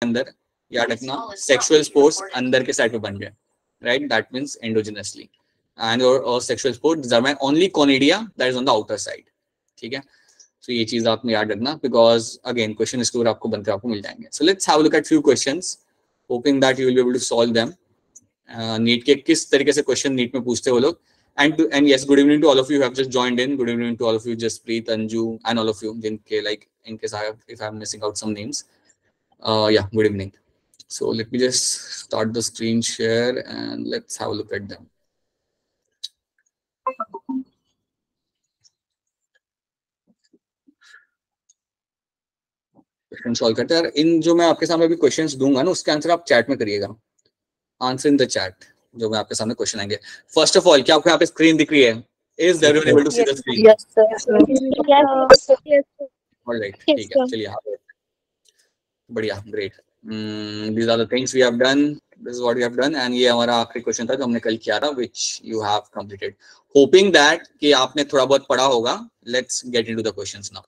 अंदर, याद रखना सेक्सुअल स्पोर्स अंदर के साइड पे बन गए, right, that means endogenously, and और sexual spores determine only conidia that is on the outer side, ठीक है। तो ये चीज आपने याद रखना, बिकॉज अगेन क्वेश्चन इसके ऊपर आपको बनकर आपको मिल जाएंगे। So let's have a look at few questions, hoping that you will be able to solve them. NEET के किस तरीके से क्वेश्चन नीट में पूछते हैं वो लोग। And yes, good evening to all of you who have just joined in. Good evening to all of you, Jaspreet, Anju, and all of you. Jinke, like, in case if I'm missing out some names. Yeah, good evening. So let me just start the screen share and let's have a look at them. Question solve करते हैं। इन जो मैं आपके सामने अभी questions दूंगा ना, उसके आंसर आप चैट में करिएगा, आंसर इन द चैट, जो मैं आपके सामने क्वेश्चन आएंगे। फर्स्ट ऑफ ऑल, क्या आपको यहाँ पे स्क्रीन दिख रही है? Is everyone able to see the screen? Yes, sir. Yes, sir. All right, ठीक है, चलिए बढ़िया, great. These are the things we have done. This is what we have done, and ये हमारा आखिरी क्वेश्चन था जो हमने कल किया था, which you have completed. Hoping that कि आपने थोड़ा बहुत पढ़ा होगा. Let's get into the questions now.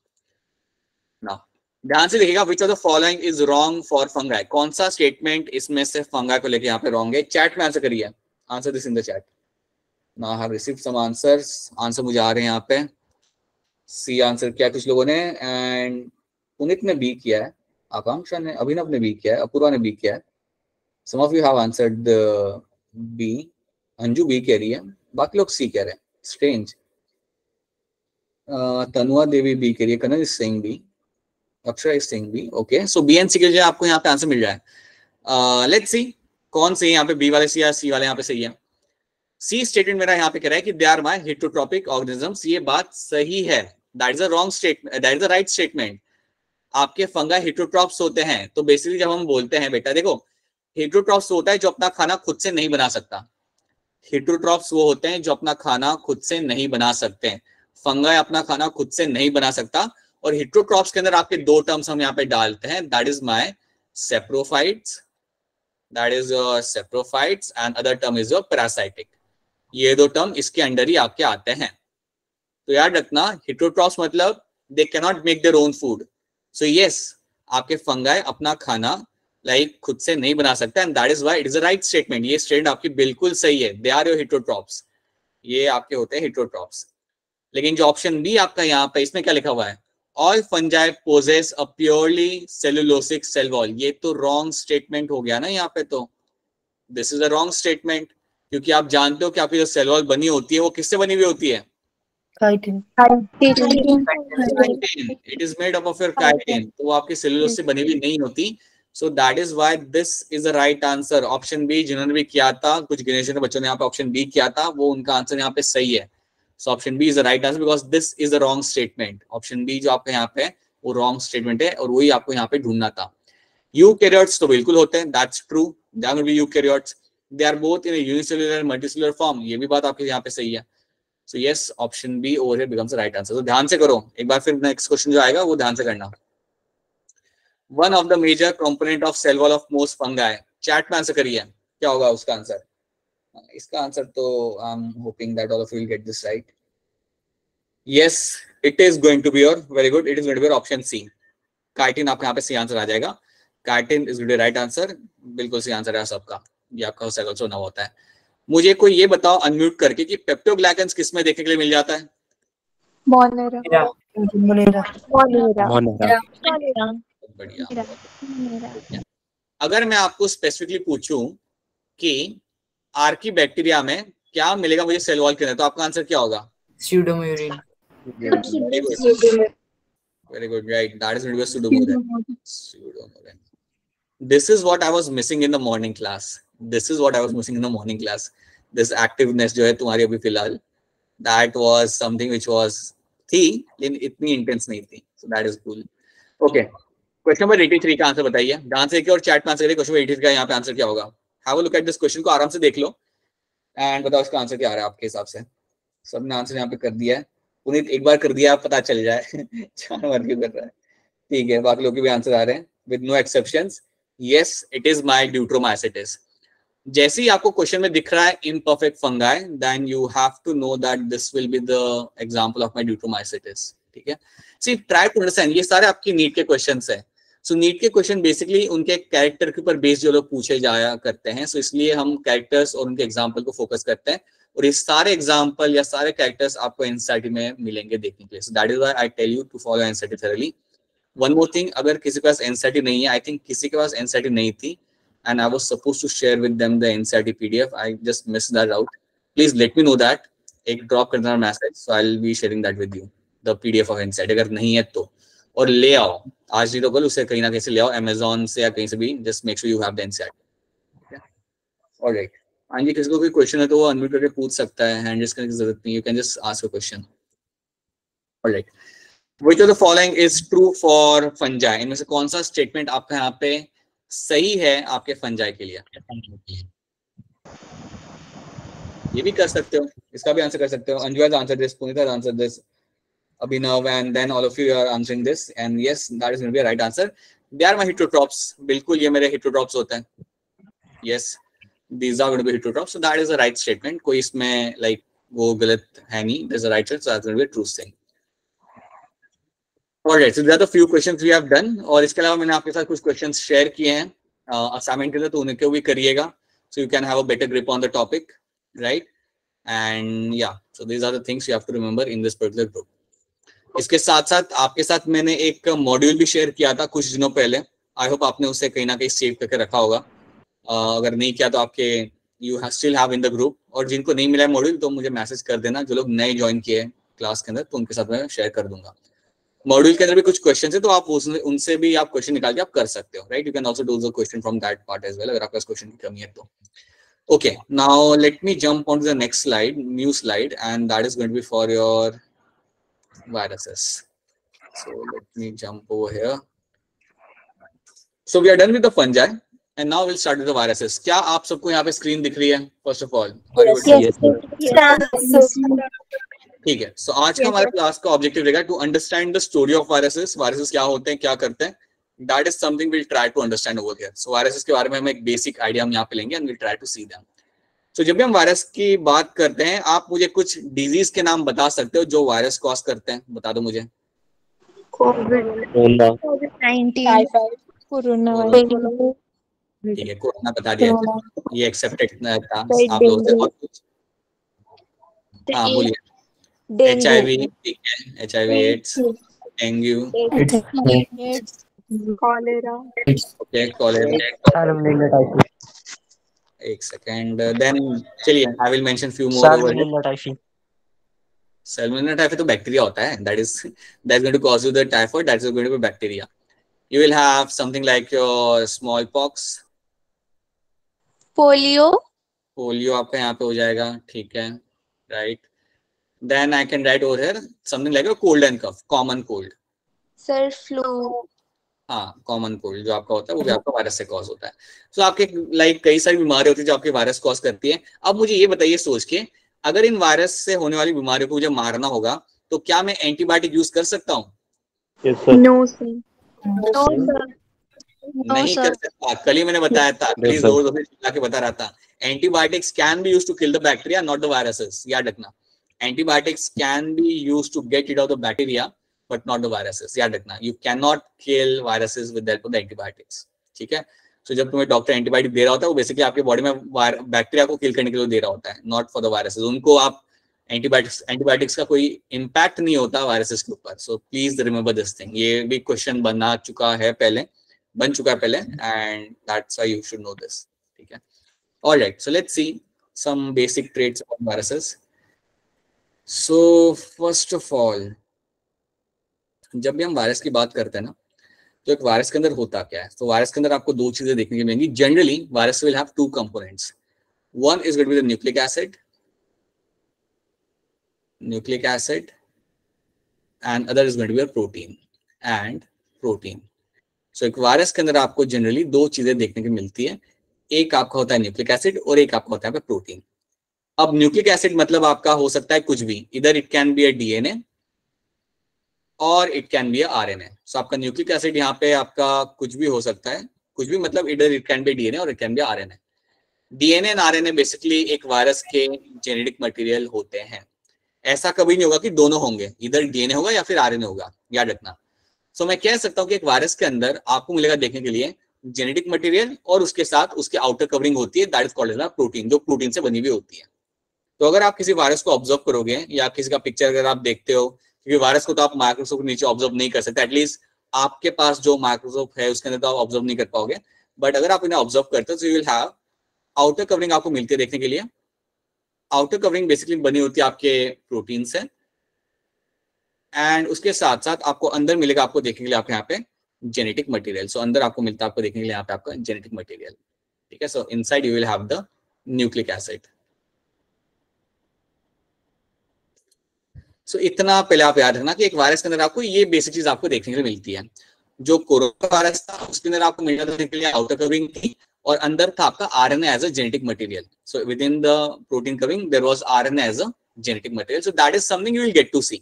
Now, ध्यान से देखिएगा, which of the following is wrong for fungi? कौन सा स्टेटमेंट इसमें से फंगा को लेके यहाँ पे रॉन्ग है? चैट में आंसर करिए, answer this in the chat. Now I have received some answers. Answer मुझे आ रहे हैं यहाँ पे. सी आंसर किया कुछ लोगों ने, एंड पुनित ने बी किया है, आकांक्षा ने, अभिनव ने बी किया है, अपूर्वा ने बी किया है. Some of you have answered B. Anju B कह रही है, बाकी लोग सी कह रहे हैं. Strange. तनुआ देवी बी कह रही है, Kanan is saying B. Akshara is saying B. Okay, so B and C के लिए आपको यहाँ पे आंसर मिल जाए. Let's see कौन सही यहाँ पे, बी वाले सी या सी वाले यहाँ पे सही है. सी स्टेटमेंट मेरा यहाँ पे कह रहा है कि they are my heterotrophic organisms. ये बात सही है, that is a wrong statement, that is the right statement. आपके फंगा हेटेरोट्रॉप्स होते हैं. तो बेसिकली जब हम बोलते हैं बेटा, देखो हेटेरोट्रॉप्स होता है जो अपना खाना खुद से नहीं बना सकता. हेटेरोट्रॉप्स वो होते हैं जो अपना खाना खुद से नहीं बना सकते हैं. फंगा अपना खाना खुद से नहीं बना सकता. और हेटेरोट्रॉप्स के अंदर आपके दो टर्म्स हम यहाँ पे डालते हैं, that is my saprophytes, that is saprophytes, and other term is your parasitic. ये दो टर्म इसके अंडर ही आपके आते हैं. तो याद रखना, हेटेरोट्रॉप्स मतलब they can not make their own food. So yes, आपके फंगाई अपना खाना लाइक खुद से नहीं बना सकता, and that is why it is a right statement. ये स्टेटमेंट आपकी बिल्कुल सही है, दे आर योर हेटेरोट्रॉप्स. ये आपके होते हैं हेटेरोट्रॉप्स. लेकिन जो ऑप्शन बी आपका यहाँ पे, इसमें क्या लिखा हुआ है? All fungi possess a purely cellulosic cell wall. ये तो रॉन्ग स्टेटमेंट हो गया ना यहाँ पे. तो this is a wrong statement, क्योंकि आप जानते हो कि आपकी जो सेल वॉल बनी होती है वो किससे बनी हुई होती है? Chitin. It is made up of your chitin. तो वो आपकी सेलुलोज से बनी हुई नहीं होती. So that is why this is the right answer. Option B जिन्होंने भी किया था, कुछ गिनेशन बच्चों ने यहाँ पे ऑप्शन बी किया था, वो उनका आंसर यहाँ पे सही है. So option B is the right answer, because this is the wrong statement. Option B जो आपका यहाँ पे वो रॉन्ग स्टेटमेंट है, और वही आपको यहाँ पे ढूंढना था. यूकैरियोट्स तो बिल्कुल होते हैं, that's true, they are eukaryotes. They are both in a unicellular and multicellular form. ये भी बात आपके यहाँ पे सही है. So yes, option B over here becomes the right answer. So ध्यान से करो एक बार, फिर नेक्स्ट क्वेश्चन जो आएगा वो ध्यान से करना. One of the major component of cell wall of most fungi. Chat में आंसर करिए, क्या होगा उसका आंसर? इसका आंसर तो I'm hoping that all of you will get this right. Yes, it is going to be your, very good, it is going to be your option C. Chitin आपके यहाँ पे C answer आ जाएगा. Chitin is going to be right answer. बिल्कुल C answer है सबका. ये आपका cycle सोना होता है. मुझे कोई ये बताओ अनम्यूट करके कि पेप्टोग्लाइकन्स किस में देखने के लिए मिल जाता है? Monera. बढ़िया. अगर मैं आपको स्पेसिफिकली पूछूं कि आर्की बैक्टीरिया में क्या मिलेगा मुझे सेल वॉल के अंदर, तो आपका आंसर क्या होगा? Pseudomurine. Very good, right. That is going to be pseudomurine. This is what I was missing in the morning class. This is what I was missing in the morning class. This activeness जो है तुम्हारी अभी फिलहाल, that was something which was थी लेकिन इतनी intense नहीं थी. So that is cool. Okay. Question number 83 का आंसर बताइए. ध्यान से देखिए और चैट में आंसर करिए. Question number 83 का यहाँ पे आंसर क्या होगा? Have a look at this question को आराम से देख लो and बताओ इसका आंसर क्या आ रहा है आपके हिसाब से. सबने आंसर यहाँ पे कर दिया है. पुनीत एक बार कर दिया, पता चल जाए 4 बार क्यों कर रहा है. ठीक है, बाकी लोग के भी आंसर आ रहे हैं with no exceptions. Yes, it is my Deuteromycetes. जैसे ही आपको क्वेश्चन में दिख रहा है imperfect fungi, then you have to know that this will be the example of my Deuteromycetes. ठीक है, see try to understand. ये सारे आपकी नीट के क्वेश्चंस हैं. सो नीट के क्वेश्चन बेसिकली उनके कैरेक्टर के ऊपर बेस्ड जो लोग पूछे जाया करते हैं, सो इसलिए हम कैरेक्टर्स और उनके एग्जाम्पल को फोकस करते हैं, और ये सारे एग्जाम्पल या सारे कैरेक्टर्स आपको एनसीईआरटी में मिलेंगे देखने के लिए. So that is why I tell you to follow NCERT thoroughly. One more thing, अगर किसी के पास एनसीईआरटी नहीं है, आई थिंक किसी के पास एनसीईआरटी नहीं थी and I was supposed to share with them the NCERT PDF. I just missed that out. Please let me know that. एक drop कर देना message, so I'll be sharing that with you. The PDF of NCERT अगर नहीं है तो, और ले आओ आज नहीं तो कल उसे कहीं ना कहीं से ले आओ, Amazon से या कहीं से भी. Just make sure you have the NCERT. Okay. All right. हाँ जी, किसी को कोई क्वेश्चन है तो वो अनम्यूट करके पूछ सकता है, हैंड रेज करने की जरूरत नहीं. You can just ask a question. All right. Which of the following is true for fungi? इनमें से कौन सा स्टेटमेंट आपका यहाँ पे सही है आपके फंजाई के लिए? ये भी कर सकते हो, इसका भी आंसर कर सकते हो. Anju has answered this, Punita has answered this, Abhinav, and then all of you are answering this, and yes, that is going to be a right answer. They are my heterotrophs. बिल्कुल ये मेरे heterotrophs होते हैं. Yes, these are going to be heterotrophs. So that is a right statement. कोई इसमें like वो गलत है नहीं. There's a right answer, so that's going to be a true thing. Alright, so there are the few questions we have done. और इसके अलावा मैंने आपके साथ कुछ questions share किए हैं असाइनमेंट के लिए, तो उनके भी करिएगा, so you can have a better grip on the topic, right? And yeah, so these are the things you have to remember in this particular group. इसके साथ साथ आपके साथ मैंने एक मॉड्यूल भी शेयर किया था कुछ दिनों पहले. आई होप आपने उसे कहीं ना कहीं सेव करके रखा होगा. अगर नहीं किया तो आपके you still have in the group. और जिनको नहीं मिला है मॉड्यूल तो मुझे मैसेज कर देना. जो लोग नए ज्वाइन किए क्लास के अंदर तो उनके साथ मैं शेयर कर दूंगा. मॉड्यूल के अंदर भी कुछ क्वेश्चन है, तो आप उनसे भी आप क्वेश्चन निकाल के आप कर सकते हो, right? You can also do the question from that part as well, अगर आपके पास क्वेश्चन की कमी है तो. Okay, now let me jump on to the next slide, new slide, and that is going to be for your viruses. So let me jump over here. So we are done with the fungi and now will start with the viruses. क्या आप सबको यहाँ पे screen दिख रही है? First of all, ठीक है. सो आज का हमारे क्लास का ऑब्जेक्टिव रहेगा to understand the story of viruses. Viruses क्या होते हैं, क्या करते हैं, that is something will try to understand over here. So viruses के बारे में हम एक बेसिक आइडिया हम यहाँ पे लेंगे and will try to see them. So जब भी हम वायरस की बात करते हैं, आप मुझे कुछ डिजीज के नाम बता सकते हो जो वायरस कॉज करते हैं? बता दो मुझे. कोविड-19, कोरोना वायरस. ठीक है, कोरोना बता दिया, ये एक्सेप्टेड था आप लोगों से. और कुछ? हाँ बोलिए. HIV, ठीक है, HIV, AIDS, dengue, cholera. Okay, cholera. एक सेकंड, देन चलिए I will mention few more. Salmonella typhi तो बैक्टीरिया होता है, that is going to cause you the typhoid, that is going to be bacteria. You will have something like your small pox, polio आपका यहाँ पे हो जाएगा, ठीक है, right. Then I can write over here something like a cold and cough, common cold. Sir flu. हाँ, common cold जो आपका होता है वो भी आपका वायरस से कॉज होता है. सो आपके लाइक कई सारी बीमारी होती है जो आपके वायरस कॉज करती है. अब मुझे ये बताइए सोच के, अगर इन वायरस से होने वाली बीमारियों को मुझे मारना होगा तो क्या मैं एंटीबायोटिक यूज कर सकता हूँ? No sir. नहीं कर सकता. कल ही मैंने बताया था, प्लीज जोर से चिल्ला के बता रहा था. Antibiotics can be used to kill the bacteria, not the viruses. याद रखना, antibiotics can be used to get rid of the bacteria but not the viruses. याद रखना, you cannot kill viruses with the help of the antibiotics. ठीक है. So जब तुम्हें doctor antibiotic दे रहा होता है वो बेसिकली आपके बॉडी में बैक्टीरिया को किल करने के लिए दे रहा होता है, नॉट फॉर द वायरसेस. उनको आप एंटीबायोटिक्स का कोई इम्पैक्ट नहीं होता वायरसेस के ऊपर. So please remember this thing. ये भी क्वेश्चन बन चुका है पहले, and that's why you should know this. ठीक है. Alright, so let's see some basic traits of viruses. So first of all, जब भी हम वायरस की बात करते हैं ना, तो एक वायरस के अंदर होता क्या है? तो वायरस के अंदर आपको दो चीजें देखने को मिलेंगी. Generally virus will have two components. One is going to be the nucleic acid and other is going to be protein. So एक वायरस के अंदर आपको जनरली दो चीजें देखने को मिलती है. एक आपका होता है न्यूक्लिक एसिड और एक आपका होता है प्रोटीन. अब न्यूक्लिक एसिड मतलब आपका हो सकता है कुछ भी, इधर it can be a DNA और it can be a RNA. So आपका न्यूक्लिक एसिड यहाँ पे आपका कुछ भी हो सकता है, कुछ भी मतलब इधर इट कैन बी डीएनए और it can B RNA. DNA and RNA basically एक वायरस के जेनेटिक मटेरियल होते हैं. ऐसा कभी नहीं होगा कि दोनों होंगे, इधर डीएनए होगा या फिर आरएनए होगा. याद रखना, सो मैं कह सकता हूं कि एक वायरस के अंदर आपको मिलेगा देखने के लिए जेनेटिक मटेरियल और उसके साथ उसके आउटर कवरिंग होती है, that is called as protein, जो प्रोटीन से बनी हुई होती है। तो अगर आप किसी वायरस को ऑब्जर्व करोगे या किसी का पिक्चर अगर आप देखते हो, क्योंकि वायरस को तो आप माइक्रोस्कोप के नीचे ऑब्जर्व नहीं कर सकते, एटलीस्ट आपके पास जो माइक्रोस्कोप है उसके अंदर तो आप ऑब्जर्व नहीं कर पाओगे, बट अगर आप इन्हें ऑब्जर्व करते हो तो you will have outer covering आपको मिलती है देखने के लिए। आउटर कवरिंग बेसिकली बनी होती है आपके प्रोटीन से, एंड उसके साथ साथ आपको अंदर मिलेगा आपको देखने के लिए आपके यहाँ पे जेनेटिक मटेरियल। सो अंदर आपको मिलता है आपको देखने के लिए यहाँ पे आपका जेनेटिक मटेरियल, ठीक है। So inside you will have the nucleic acid. So इतना पहले आप याद रखना कि एक वायरस के अंदर आपको ये बेसिक चीज आपको देखने के लिए मिलती है। जो कोरोना वायरस था उसके अंदर आपको मिलता देखने के लिए आउटर कवरिंग थी, और अंदर था आपका RNA as a genetic material. So within the protein covering there was RNA as a genetic material. So that is something you will get to see.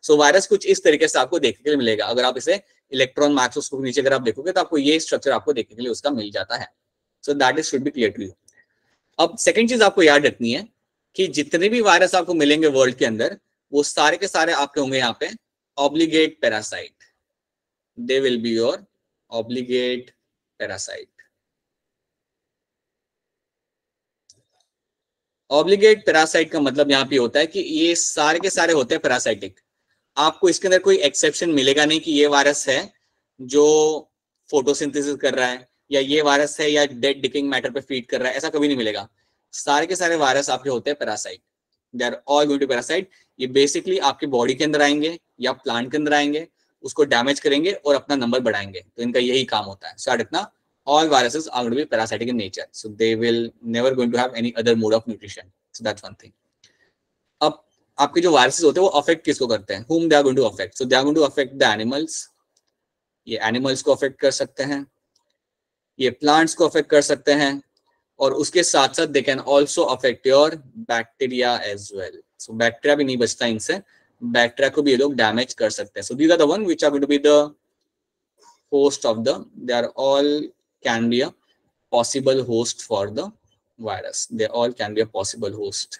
So virus कुछ इस तरीके से आपको देखने के लिए मिलेगा। अगर आप इसे इलेक्ट्रॉन माइक्रोस्कोप के नीचे अगर आप देखोगे तो आपको ये स्ट्रक्चर आपको देखने के लिए उसका मिल जाता है। So that is should be clear to you. अब सेकंड चीज आपको याद रखनी है कि जितने भी वायरस आपको मिलेंगे वर्ल्ड के अंदर, वो सारे के सारे आपके होंगे यहाँ पे obligate parasite. They will be your obligate parasite. Obligate parasite का मतलब यहाँ पे होता है कि ये सारे के सारे होते हैं पैरासाइटिक। आपको इसके अंदर कोई एक्सेप्शन मिलेगा नहीं कि ये वायरस है जो फोटोसिंथेसिस कर रहा है, या ये वायरस है या डेड डिकिंग मैटर पे फीड कर रहा है, ऐसा कभी नहीं मिलेगा। सारे के सारे वायरस आपके होते हैं parasite. They are all going to parasite. ये बेसिकली आपके बॉडी के अंदर आएंगे या प्लांट के अंदर आएंगे, उसको डैमेज करेंगे और अपना नंबर बढ़ाएंगे। तो इनका यही काम होता है। सो इतना all viruses are going to be parasitic in nature, so they will never going to have any other mode of nutrition. So that's one thing. अब आपके जो वायरसेस होते हैं वो अफेक्ट किसको करते हैं? whom they are going to affect? So they are going to affect the animals. ये एनिमल्स को अफेक्ट कर सकते हैं, ये प्लांट्स को अफेक्ट कर सकते हैं, और उसके साथ साथ they can also affect your bacteria as well. So bacteria भी नहीं बचता इनसे, बैक्टीरिया को भी ये लोग डैमेज कर सकते हैं। So these are the one which are going to be the host of the, they are all can be a possible host for the virus. They all can be a possible host.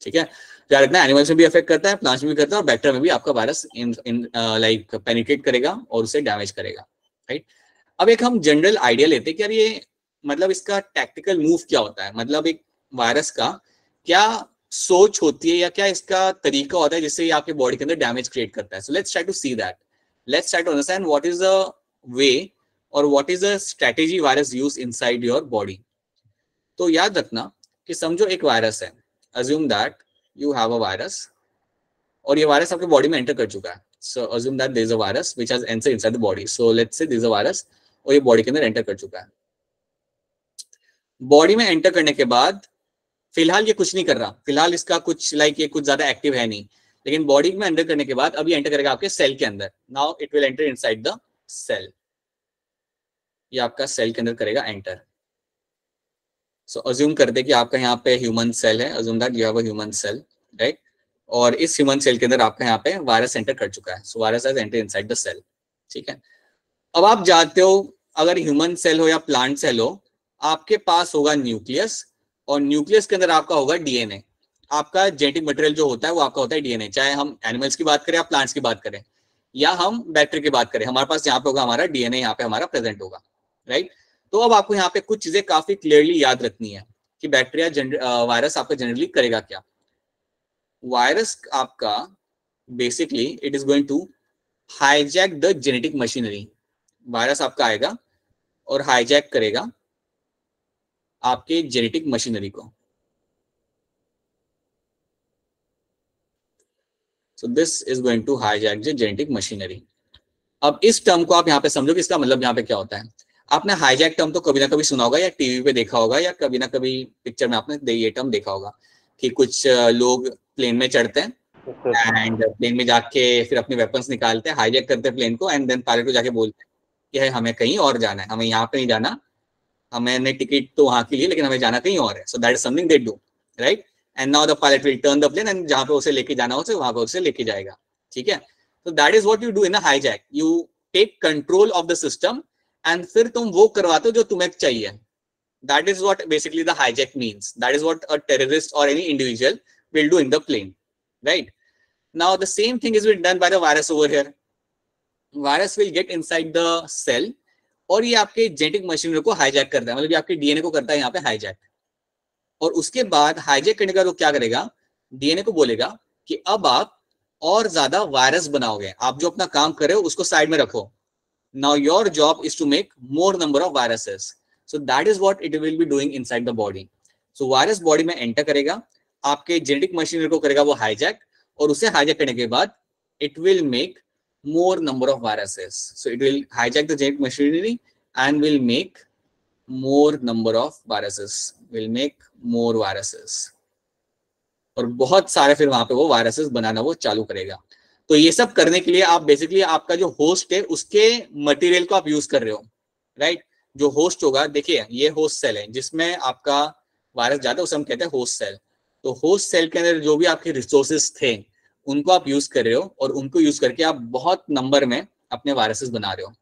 ठीक है, याद रखना animals में भी affect करता है, plants में भी करता है, और बैक्टीरिया में भी आपका वायरस लाइक पेनिट्रेट करेगा और उसे डैमेज करेगा, राइट। अब एक हम जनरल आइडिया लेते हैं कि यार ये मतलब इसका टैक्टिकल मूव क्या होता है, मतलब एक वायरस का क्या सोच होती है या क्या इसका तरीका होता है जिससे ये आपके बॉडी के अंदर डैमेज क्रिएट करता है। So let's try to see that. Let's try to understand what is the way or what is the strategy virus use inside your body. तो याद रखना कि समझो एक वायरस है, assume that you have a virus, और ये virus आपके बॉडी में एंटर कर चुका है। So assume that there is a virus which has entered inside the body. So let's say there is a virus और ये बॉडी के अंदर एंटर कर चुका है। बॉडी में एंटर करने के बाद फिलहाल ये कुछ नहीं कर रहा, फिलहाल इसका कुछ लाइक ये कुछ ज्यादा एक्टिव है नहीं, लेकिन बॉडी में एंटर करने के बाद अभी एंटर करेगा आपके सेल के अंदर। Now it will enter inside the cell, ये आपका सेल के अंदर करेगा एंटर। सो अज्यूम करते कि आपका यहाँ पे ह्यूमन सेल है, assume that you have a human cell, right, और इस ह्यूमन सेल के अंदर आपका यहाँ पे वायरस एंटर कर चुका है। So virus has enter inside the cell, ठीक है। अब आप जानते हो अगर ह्यूमन सेल हो या प्लांट सेल हो, आपके पास होगा न्यूक्लियस, और न्यूक्लियस के अंदर आपका होगा डीएनए। आपका जेनेटिक मटेरियल जो होता है वो आपका होता है डीएनए, चाहे हम एनिमल्स की बात करें या प्लांट्स की बात करें या हम बैक्टीरिया की बात करें, हमारे पास यहाँ पे होगा हमारा डीएनए, यहाँ पे हमारा प्रेजेंट होगा, राइट। तो अब आपको यहाँ पे कुछ चीजें काफी क्लियरली याद रखनी है कि बैक्टीरिया वायरस आपका जनरली करेगा क्या। वायरस आपका basically it is going to hijack the genetic machinery. Virus आपका आएगा और हाईजैक करेगा आपके जेनेटिक मशीनरी को। So this is going to hijack the genetic machinery. अब इस टर्म को आप यहाँ पे समझो कि इसका मतलब यहाँ पे क्या होता है। आपने हाईजैक टर्म तो कभी ना कभी सुना होगा या टीवी पे देखा होगा या कभी ना कभी पिक्चर में आपने ये टर्म देखा होगा कि कुछ लोग प्लेन में चढ़ते हैं एंड प्लेन में जाके फिर अपने वेपन्स निकालते हैं, हाईजैक करते हैं प्लेन को, एंड देन पायलट को जाके बोलते हैं कि है हमें कहीं और जाना है, हमें यहाँ पे नहीं जाना, हमें टिकट तो वहां के लिए लेकिन हमें जाना कहीं और है। So that is something they do, right, and now the pilot will turn the plane and जहां पे उसे लेके जाना हो वहां पे उसे लेके जाएगा, ठीक है। तो that is what you do in a hijack, you take control of the system and फिर तुम वो करवाते हो जो तुम्हें चाहिए। That is what basically the hijack means, that is what a terrorist और any individual will do in the plane, right? Now the same thing is being done by the virus over here. Virus will get inside the cell और ये आपके genetic machinery को hijack करता है, मतलब ये आपके डीएनए को करता है यहाँ पे हाईजैक। और उसके बाद हाईजैक करने के बाद वो क्या करेगा, डीएनए को बोलेगा कि अब आप और ज्यादा वायरस बनाओगे, आप जो अपना काम कर रहे हो उसको साइड में रखो। Now your job is to make more number of viruses, so that is what it will be doing inside the body. So virus body में एंटर करेगा, आपके जेनेटिक मशीनरी को करेगा वो हाईजैक, और उसे हाईजैक करने के बाद it will make more number of viruses. So it will hijack the genetic machinery and will make more number of viruses. Will make more viruses. और बहुत सारे फिर वहां पे वो वायरसेस बनाना वो चालू करेगा। तो ये सब करने के लिए आप बेसिकली आपका जो होस्ट है उसके मटेरियल को आप यूज कर रहे हो, राइट। जो होस्ट होगा, देखिए ये होस्ट सेल है जिसमें आपका वायरस जाता है, उसे हम कहते हैं होस्ट सेल। तो होस्ट सेल के अंदर जो भी आपके रिसोर्सेस थे उनको आप यूज कर रहे हो, और उनको यूज करके आप बहुत नंबर में अपने वायरसेस बना रहे हो।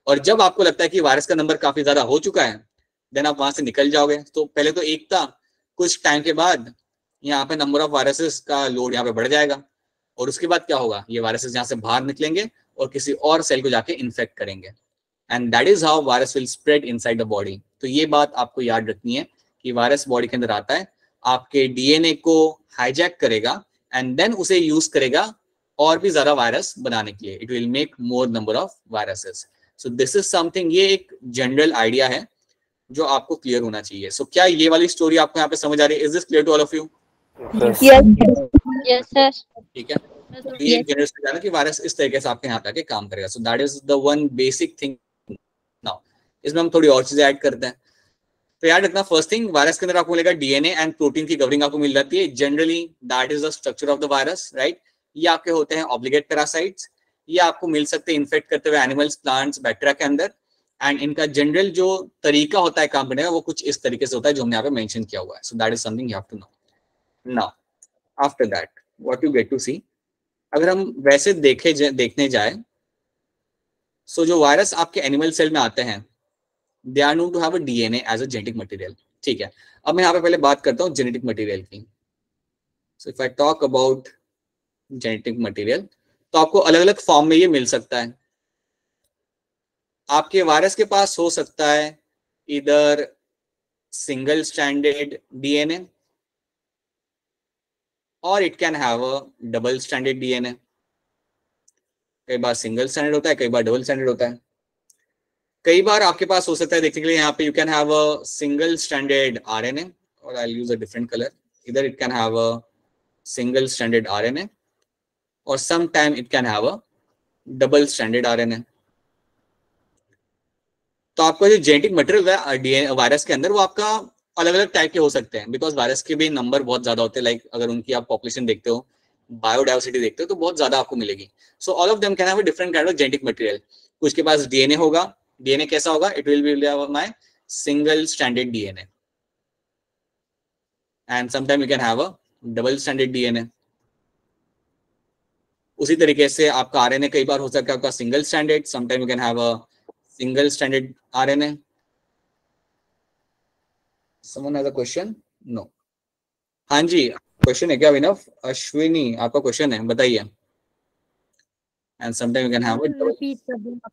और जब आपको लगता है कि वायरस का नंबर काफी ज्यादा हो चुका है, देन आप वहां से निकल जाओगे। तो पहले तो एक था, कुछ टाइम के बाद यहाँ पे नंबर ऑफ वायरसेस का लोड यहाँ पे बढ़ जाएगा, और उसके बाद क्या होगा, ये वायरसेस यहाँ से बाहर निकलेंगे और किसी और सेल को जाके इन्फेक्ट करेंगे, and that is how virus will spread inside the body. तो ये बात आपको याद रखनी है कि वायरस बॉडी के अंदर आता है, आपके डीएनए को हाईजैक करेगा एंड देन उसे यूज करेगा और भी ज्यादा वायरस बनाने के लिए। It will make more number of viruses. So this is something, ये एक जनरल आइडिया है जो आपको क्लियर होना चाहिए। सो क्या ये वाली स्टोरी आपको यहाँ पे समझ आ रही है? Is this clear to all of you? Yes sir. ठीक है, तो ये एक जनरल जाना कि वायरस इस तरीके से आपके यहाँ पे आके काम करेगा। सो that is the one basic thing. Now इसमें हम थोड़ी और चीजें ऐड करते हैं। तो याद रखना, फर्स्ट थिंग, वायरस के अंदर आपको मिलेगा डीएनए एंड प्रोटीन की कवरिंग आपको मिल जाती है। Generally that is the structure of the virus, right. ये आपके होते हैं ऑब्लिगेट पैरासाइट्स, ये आपको मिल सकते हैं इन्फेक्ट करते हुए एनिमल्स, प्लांट्स, बैक्टीरिया के अंदर। एंड इनका जनरल जो तरीका होता है काम करने का वो कुछ इस तरीके से होता है जो हमने यहाँ पे मेंशन किया हुआ है। So that is something you have to know. Now after that what you get to see, अगर हम वैसे देखने जाए, सो जो वायरस आपके एनिमल सेल में आते हैं, they are known to have a DNA as a genetic material। ठीक है, अब मैं यहाँ पे पहले बात करता हूँ जेनेटिक मटेरियल की। So if I talk about genetic material, तो आपको अलग अलग फॉर्म में ये मिल सकता है। आपके वायरस के पास हो सकता है इधर सिंगल स्ट्रैंडेड डीएनए, और it can have a double stranded DNA. कई बार सिंगल स्ट्रैंडेड होता है, कई बार डबल स्ट्रैंडेड होता है। कई बार आपके पास हो सकता है, देखने के लिए यहाँ पे you can have a single stranded RNA, और I use a different colour. इधर it can have a single stranded RNA, और some time it can have a double stranded RNA. तो आपका जो जेनेटिक मटेरियल है वायरस के अंदर, वो आपका अलग अलग टाइप के हो सकते हैं, बिकॉज वायरस के भी नंबर बहुत ज्यादा होते हैं। लाइक अगर उनकी आप पॉपुलेशन देखते हो, बायोडाइवर्सिटी देखते हो, तो बहुत ज्यादा आपको मिलेगी। So all of them can have a different kind of genetic material. कुछ के पास डीएनए होगा, डीएनए कैसा होगा, it will be my single stranded DNA, and sometime you can have a double stranded DNA. उसी तरीके से आपका आरएनए कई बार हो सकता है आपका single stranded, sometime you can have a single stranded RNA. Someone has a question? No. हाँ जी, क्वेश्चन है क्या विनव? अश्विनी, आपका क्वेश्चन है, बताइए। And sometime you can have अ,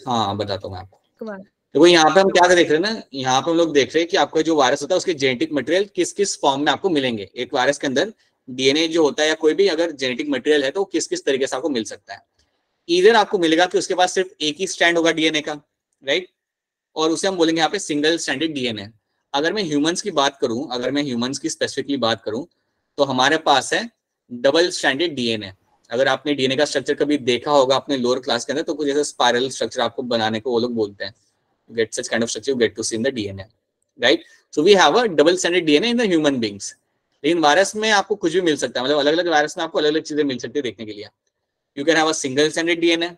हाँ बताता हूँ मैं आपको। देखो यहाँ पे हम क्या देख रहे हैं ना, यहाँ पे हम लोग देख रहे हैं कि आपका जो वायरस होता है उसके जेनेटिक मटेरियल किस किस फॉर्म में आपको मिलेंगे। एक वायरस के अंदर डीएनए जो होता है या कोई भी अगर जेनेटिक मटेरियल है तो किस किस तरीके से आपको मिल सकता है। इधर आपको मिलेगा कि उसके पास सिर्फ एक ही स्ट्रैंड होगा डीएनए का, राइट, और उसे हम बोलेंगे यहाँ पे सिंगल स्ट्रैंडेड डीएनए। अगर मैं ह्यूमंस की बात करूं, अगर मैं ह्यूमंस की स्पेसिफिकली बात करूं, तो हमारे पास है डबल स्ट्रैंडेड डीएनए। अगर आपने डीएनए का स्ट्रक्चर कभी देखा होगा अपने लोअर क्लास के अंदर, तो कुछ जैसे स्पाइरल स्ट्रक्चर आपको बनाने को वो लोग बोलते हैं, get such kind of structure you get to see in the DNA, right. So we have a double stranded DNA in the human beings. लेकिन वायरस में आपको कुछ भी मिल सकता है, मतलब अलग अलग वायरस में आपको अलग अलग चीजें मिल सकती है देखने के लिए। You can have a single stranded DNA,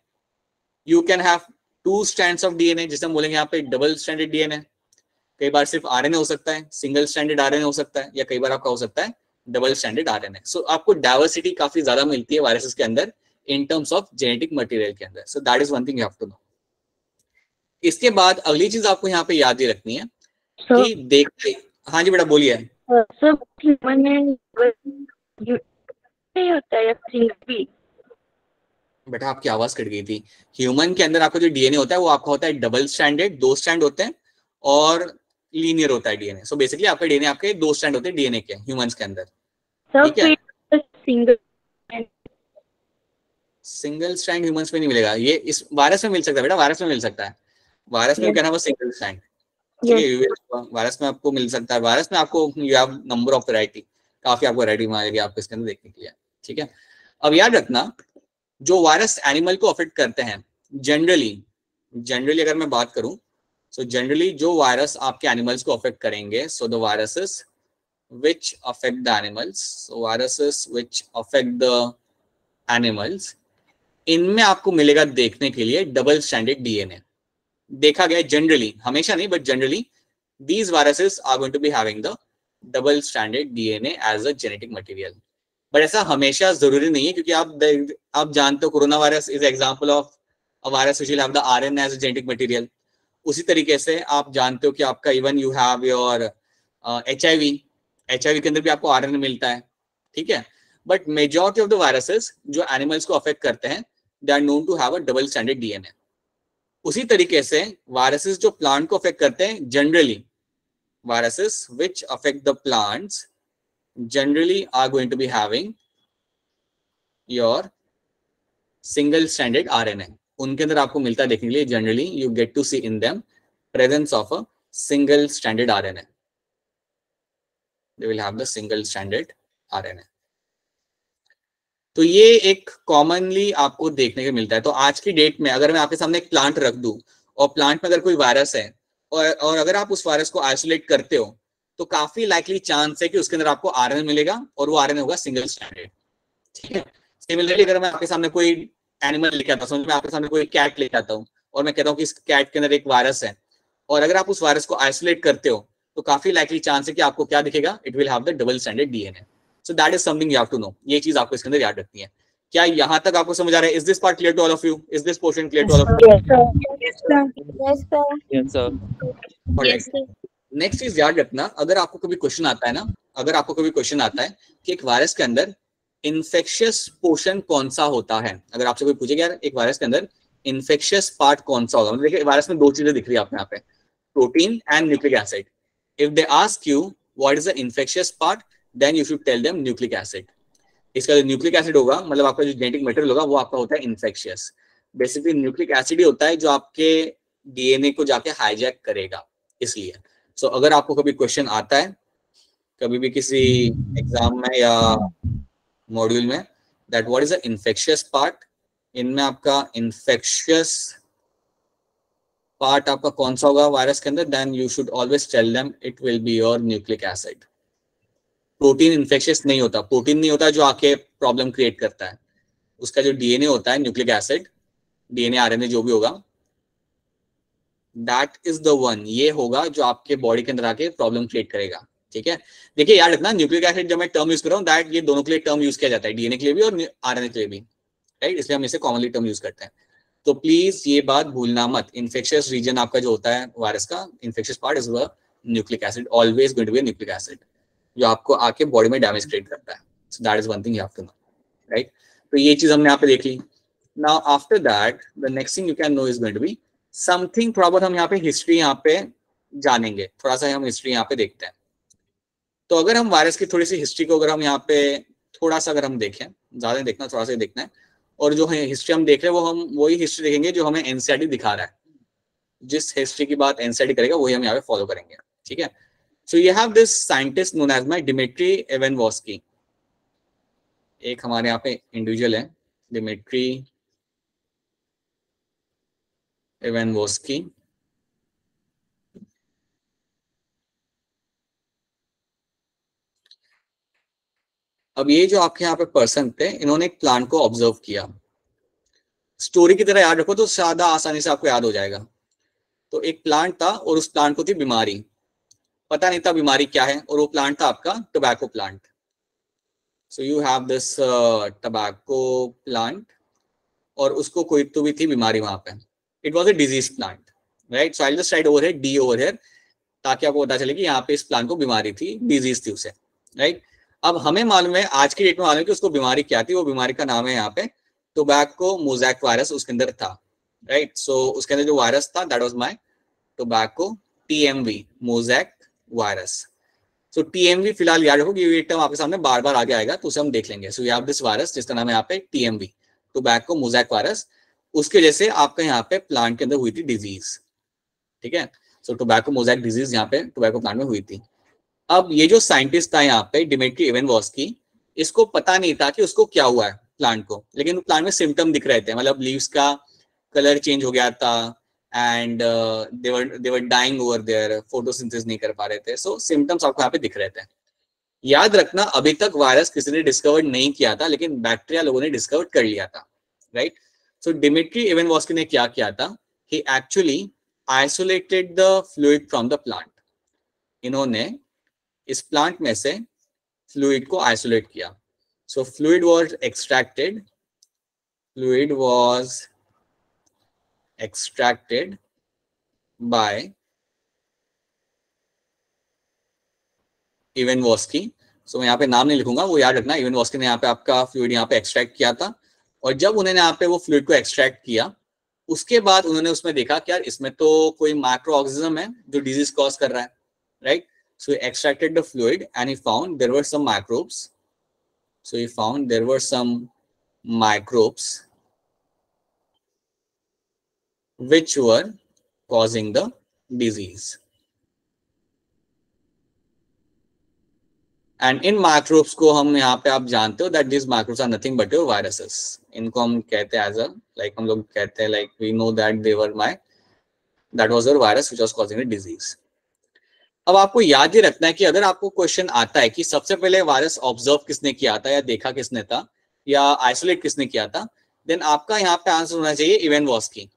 you can have two strands of DNA, जिसे हम बोलेंगे यहाँ पे डबल स्ट्रैंडेड डीएनए। कई बार सिर्फ आरएनए हो सकता है, सिंगल स्ट्रैंडेड आरएनए हो सकता है, या कई बार आपका हो सकता है डबल स्ट्रैंडेड आरएनए। सो आपको डाइवर्सिटी काफी ज्यादा मिलती है वायरसेस के अंदर in terms of genetic material के अंदर। So that is one thing you have to know. इसके बाद अगली चीज आपको यहाँ पे याद ही रखनी है कि देखते, हाँ जी बेटा बोलिए। होता है या सिंगल भी? बेटा आपकी आवाज कट गई थी। ह्यूमन के अंदर आपका जो डीएनए होता है वो आपका होता है डबल स्ट्रैंडेड, 2 स्ट्रैंड होते हैं, और लीनियर होता है डीएनए। सो बेसिकली आपका डीएनए आपके 2 स्ट्रैंड होते हैं डीएनए के ह्यूमंस के अंदर, ठीक है। सिंगल सिंगल स्ट्रैंड ह्यूमंस में नहीं मिलेगा, ये इस वायरस में मिल सकता है बेटा, वायरस में मिल सकता है। वायरस में कहना बस सिंगल स्ट्रैंड, ठीक है। वायरस में आपको मिल सकता है, वायरस में आपको you have number of variety, काफी आपको वैरायटी मिलेगी आपको इसके अंदर देखने के लिए, ठीक है। अब याद रखना जो वायरस एनिमल को अफेक्ट करते हैं जनरली अगर मैं बात करूं, सो जनरली जो वायरस आपके एनिमल्स को अफेक्ट करेंगे, so the viruses which affect the animals, so viruses which affect the animals, इनमें आपको मिलेगा देखने के लिए डबल स्ट्रैंडेड डीएनए। देखा गया जनरली, हमेशा नहीं but generally these viruses are going to be having the double stranded DNA as a genetic material. But ऐसा हमेशा जरूरी नहीं है, क्योंकि आप जानते हो corona virus is example of a virus which will have the RNA as a genetic material. उसी तरीके से आप जानते हो कि आपका even you have your HIV के अंदर भी आपको आरएनए मिलता है, ठीक है। But majority of the viruses जो एनिमल्स को अफेक्ट करते हैं they are known to have a double stranded DNA. उसी तरीके से वायरसेस जो प्लांट को अफेक्ट करते हैं generally, viruses which affect the plants generally are going to be having your single stranded RNA. उनके अंदर आपको मिलता है देखने के लिए, generally you get to see in them presence of a single stranded RNA. They will have the single stranded RNA. तो ये एक कॉमनली आपको देखने को मिलता है। तो आज की डेट में अगर मैं आपके सामने एक प्लांट रख दूं और प्लांट में अगर कोई वायरस है और अगर आप उस वायरस को आइसोलेट करते हो तो काफी लाइकली चांस है कि उसके अंदर आपको आरएनए मिलेगा और वो आरएनए होगा सिंगल स्ट्रैंडेड, ठीक है। सिमिलरली अगर मैं आपके सामने कोई एनिमल लेके आता हूं, मैं आपके सामने कोई कैट लेके आता हूं और मैं कहता हूं कि इस कैट के अंदर एक वायरस है, और अगर आप उस वायरस को आइसोलेट करते हो तो काफी लाइकली चांस है कि आपको क्या दिखेगा, it will have the double stranded DNA. So that is something you have to know. ये चीज आपको इसके अंदर याद रखनी है। क्या यहां तक आपको समझ आ रहा है? Is this part clear to all of you? Is this portion clear to all of you? Next चीज याद रखना, अगर आपको कभी क्वेश्चन आता है ना, अगर आपको कभी क्वेश्चन आता है कि एक वायरस के अंदर इन्फेक्शियस पोर्शन कौन सा होता है, अगर आपसे कोई पूछेगा यार एक वायरस के अंदर इन्फेक्शियस पार्ट कौन सा होगा, मतलब देखिए वायरस में 2 चीजें दिख रही है आपको यहाँ पे, protein and nucleic acid. If they ask you what is the infectious part, then you should tell them nucleic acid. इसका जो न्यूक्लिक एसिड होगा, मतलब आपका जो जेनेटिक मटेरियल होगा वो आपका होता है इन्फेक्शियस। बेसिकली न्यूक्लिक एसिड ही होता है जो आपके डीएनए को जाके हाईजैक करेगा, इसलिए। सो अगर आपको कभी क्वेश्चन आता है कभी भी किसी एग्जाम में या मॉड्यूल में, that what is the infectious part, इनमें आपका इन्फेक्शियस पार्ट आपका कौन सा होगा वायरस के अंदर, then you should always tell them it will be your nucleic acid. Protein infectious नहीं होता, प्रोटीन नहीं होता जो आके प्रॉब्लम क्रिएट करता है, उसका जो डीएनए होता है न्यूक्लिक एसिड, डीएनए आरएनए जो भी होगा, दैट इज द वन, ये होगा जो आपके बॉडी के अंदर आके प्रॉब्लम क्रिएट करेगा, ठीक है। देखिए याद रखना न्यूक्लिक एसिड जब मैं टर्म यूज कर रहा हूँ, दैट ये दोनों के लिए टर्म यूज किया जाता है, डीएनए के लिए भी और आरएनए के लिए भी, राइट, इसलिए हम इसे कॉमनली टर्म यूज करते हैं। तो प्लीज ये बात भूलना मत, इन्फेक्शियस रीजन आपका जो होता है वायरस का, infectious part is the nucleic acid, always going to be nucleic acid जो आपको आके बॉडी में डैमेज क्रिएट करता है। So that is one thing you have to know, right. तो ये चीज हमने यहाँ पे देख ली। Now after that the next thing you can know is going to be something, थोड़ा बहुत हम यहाँ पे हिस्ट्री यहाँ पे जानेंगे, थोड़ा सा हम हिस्ट्री यहाँ पे देखते हैं। तो अगर हम वायरस की थोड़ी सी हिस्ट्री को अगर हम यहाँ पे थोड़ा सा अगर हम देखें, ज्यादा नहीं देखना, थोड़ा सा देखना है, और जो हिस्ट्री हम देख रहे हैं वो हम वही हिस्ट्री देखेंगे जो हमें एनसीईआरटी दिखा रहा है। जिस हिस्ट्री की बात एनसीईआरटी करेगा वही हम यहाँ पे फॉलो करेंगे, ठीक है। So you have this scientist known as my Dmitri Ivanovsky, एक हमारे यहाँ पे इंडिविजुअल है डिमिट्री इवानोव्स्की। अब ये जो आपके यहाँ पे पर्सन थे, इन्होंने एक प्लांट को ऑब्जर्व किया, स्टोरी की तरह याद रखो तो ज्यादा आसानी से आपको याद हो जाएगा। तो एक प्लांट था और उस प्लांट को थी बीमारी, पता नहीं था बीमारी क्या है, और वो प्लांट था आपका tobacco plant. So you have this tobacco plant, और उसको कोई तो भी थी बीमारी वहां पे, it was a disease plant, right. So I just right over here D over here, ताकि आपको पता चले कि यहाँ पे इस प्लांट को बीमारी थी, डिजीज थी उसे, राइट। अब हमें मालूम है, आज की डेट में मालूम है कि उसको बीमारी क्या थी, वो बीमारी का नाम है यहाँ पे टोबैको मोज़ैक वायरस उसके अंदर था, राइट। सो उसके अंदर जो वायरस था that was my tobacco TMV mosaic virus. So TMV फिलहाल याद रखो कि ये टर्म आपके सामने बार बार आगे आएगा तो उसे हम देख लेंगे। सो यू हैव दिस वायरस जिसका नाम है यहाँ पे टीएमवी टोबैको मोज़ैक वायरस, उसके वजह से आपका यहाँ पे प्लांट के अंदर हुई थी डिजीज, ठीक है। सो टोबैको मोज़ैक डिजीज यहाँ पे टोबैको प्लांट में हुई थी। अब ये जो साइंटिस्ट था यहाँ पे डिमिट्री इवानोव्स्की, इसको पता नहीं था कि उसको क्या हुआ है प्लांट को, लेकिन प्लांट में सिम्टम दिख रहे थे, मतलब लीव्स का कलर चेंज हो गया था and they were dying over there, photosynthesis नहीं कर पा रहे थे। सो सिम्टम्स आपको यहाँ पे दिख रहे थे। याद रखना अभी तक वायरस किसी ने डिस्कवर नहीं किया था, लेकिन बैक्टीरिया लोगों ने डिस्कवर कर लिया था, राइट। सो डिमिट्री इवानोव्स्की ने क्या किया था, he actually isolated the fluid from the plant. इन्होंने इस प्लांट में से फ्लूइड को आइसोलेट किया। So fluid was extracted by Ivanovsky. So मैं यहाँ पे नाम नहीं लिखूंगा, वो याद रखना। इवानोव्स्की ने यहाँ पे आपका फ्लूइड यहाँ पे एक्सट्रैक्ट किया था, और जब उन्होंने यहाँ पे वो फ्लूइड को एक्सट्रैक्ट किया उसके बाद उन्होंने उसमें देखा कि यार इसमें तो कोई माइक्रो ऑर्गेनिज्म है जो डिजीज कॉज कर रहा है, right. So he extracted the fluid and he found there were some microbes which were causing the disease. And in microbes को हम यहाँ पे आप जानते हो that these microbes are nothing but your viruses. इनको हम कहते हैं as a, like हम लोग कहते हैं like we know that that was your virus which was causing the disease. अब आपको याद ही रखना है कि अगर आपको क्वेश्चन आता है कि सबसे पहले वायरस ऑब्जर्व किसने किया था या देखा किसने था या आइसोलेट किसने किया था, देन आपका यहाँ पे आंसर होना चाहिए Ivanovsky.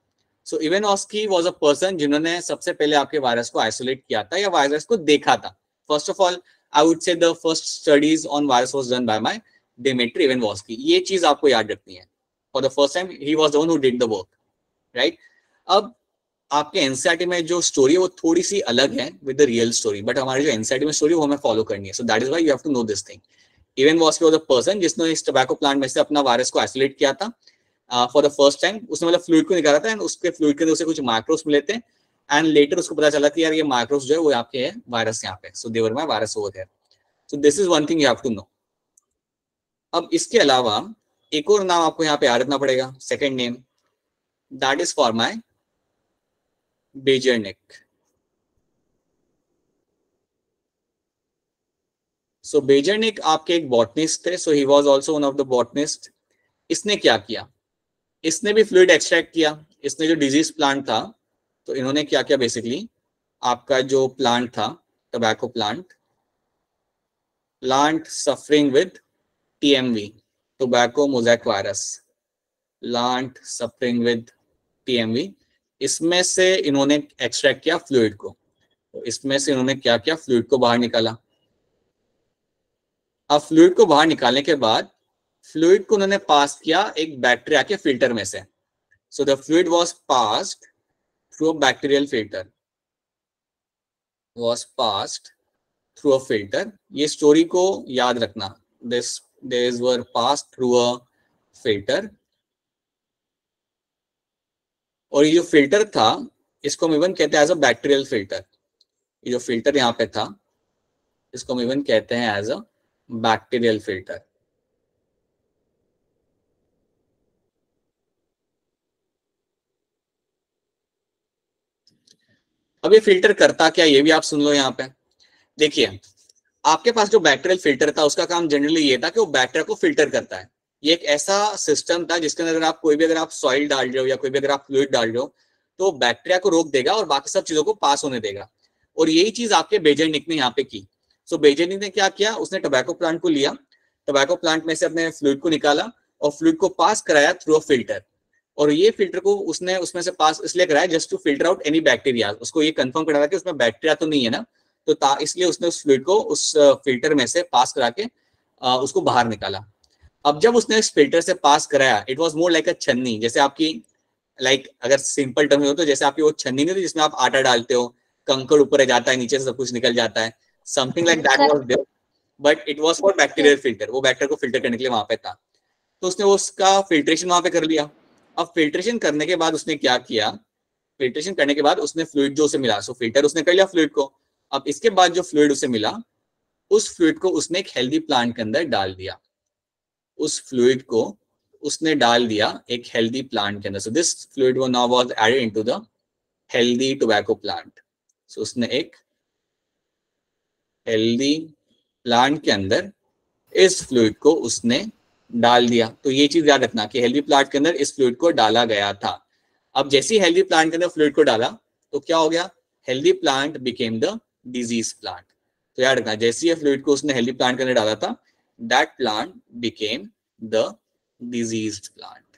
So Ivanovsky was a person जिन्होंने सबसे पहले आपके वायरस को आइसोलेट किया था या वायरस को देखा था। First of all I would say the first studies on virus was done by my Dmitri Ivanovsky. ये चीज आपको याद रखनी है। For the first time he was the one who did the work, right. अब आपके एनसीईआरटी में जो स्टोरी है वो थोड़ी सी अलग है with the real story, but हमारी जो एनसीईआरटी में स्टोरी वो हमें फॉलो करनी है। So that is why you have to know this thing. Ivanovsky was the person जिसने इस टोबैको प्लांट में से अपना वायरस को आइसोलेट किया था फॉर द फर्स्ट टाइम। उसने मतलब फ्लूइड को निकाला था एंड उसके फ्लूइड के अंदर उसे कुछ माइक्रोब्स मिले थे एंड लेटर उसको पता चला कि यार ये माइक्रोब्स जो है वो आपके है वायरस यहाँ पे। So they were my virus over there. So this is one thing you have to know. अब इसके अलावा एक और नाम आपको यहाँ पे याद रखना पड़ेगा, second name, that is for my Beijerinck. So Beijerinck आपके एक बॉटनिस्ट थे। So he was also one of the botanist. इसने क्या किया, इसने भी फ्लूइड एक्सट्रैक्ट किया। इसने जो डिजीज प्लांट था तो इन्होंने क्या किया, बेसिकली आपका जो प्लांट था tobacco plant suffering with TMV tobacco mosaic virus, plant suffering with TMV, इसमें से इन्होंने एक्सट्रैक्ट किया फ्लूइड को। तो इसमें से इन्होंने क्या किया, फ्लूइड को बाहर निकाला। अब फ्लूइड को बाहर निकालने के बाद फ्लूइड को उन्होंने पास किया एक बैक्टीरिया के फिल्टर में से। So the fluid was passed through a bacterial filter, ये स्टोरी को याद रखना, these were passed through a filter। और ये जो फिल्टर था इसको हम इवन कहते हैं एज अ बैक्टीरियल फिल्टर। ये जो फिल्टर यहाँ पे था इसको हम इवन कहते हैं एज अ बैक्टीरियल फिल्टर। अब ये फिल्टर करता क्या, ये भी आप सुन लो यहाँ पे। देखिए आपके पास जो बैक्टीरियल फिल्टर था उसका काम जनरली ये था कि वो बैक्टीरिया को फिल्टर करता है। ये एक ऐसा सिस्टम था जिसके अंदर आप कोई भी अगर आप सॉइल डाल रहे हो या कोई भी अगर आप फ्लूइड डाल रहे हो तो बैक्टीरिया को रोक देगा और बाकी सब चीजों को पास होने देगा। और यही चीज आपके बेजरनिक ने यहाँ पे की। सो बेजरनिक ने क्या किया, उसने टोबैको प्लांट को लिया, टोबैको प्लांट में से अपने फ्लूइड को निकाला और फ्लूइड को पास कराया थ्रू अ फिल्टर। और ये फिल्टर को उसने उसमें से पास इसलिए कराया just to filter out any bacteria. उसको ये कंफर्म करना था कि उसमें बैक्टीरिया तो नहीं है ना, तो इसलिए उसने उस फ्लूइड को उस फिल्टर में से पास करा के उसको बाहर निकाला। अब जब उसने इस फिल्टर से पास कराया, इट वाज मोर लाइक अ छन्नी, जैसे आपकी अगर सिंपल टर्म हो तो जैसे आपकी वो छन्नी नहीं होती जिसमें आप आटा डालते हो, कंकड़ ऊपर जाता है, नीचे से सब कुछ निकल जाता है, something like that was there, but it was for bacterial filter. वो बैक्टीरिया को फिल्टर करने के लिए वहां पे था। तो उसने उसका फिल्ट्रेशन वहां पे कर लिया। अब फिल्ट्रेशन करने के बाद उसने क्या किया, फिल्ट्रेशन करने के बाद उसने फ्लूइड जो उसे मिला, सो फिल्टर उसने कर लिया फ्लूइड को। अब इसके बाद जो फ्लूइड उसे मिला, उस फ्लूइड को उसने एक हेल्दी प्लांट के अंदर डाल दिया। उस फ्लूइड को उसने डाल दिया एक हेल्दी प्लांट के अंदर। So this fluid now was added into the healthy tobacco plant. So उसने एक हेल्दी प्लांट के अंदर इस फ्लूइड को उसने डाल दिया। तो ये चीज याद रखना कि हेल्दी प्लांट के अंदर इस फ्लूइड को डाला गया था। अब जैसे ही हेल्दी प्लांट के अंदर फ्लूइड को डाला तो क्या हो गया, healthy plant became the disease plant. तो याद रखना, जैसे ही फ्लूइड को उसने हेल्दी प्लांट के अंदर डाला था, that plant became the disease plant.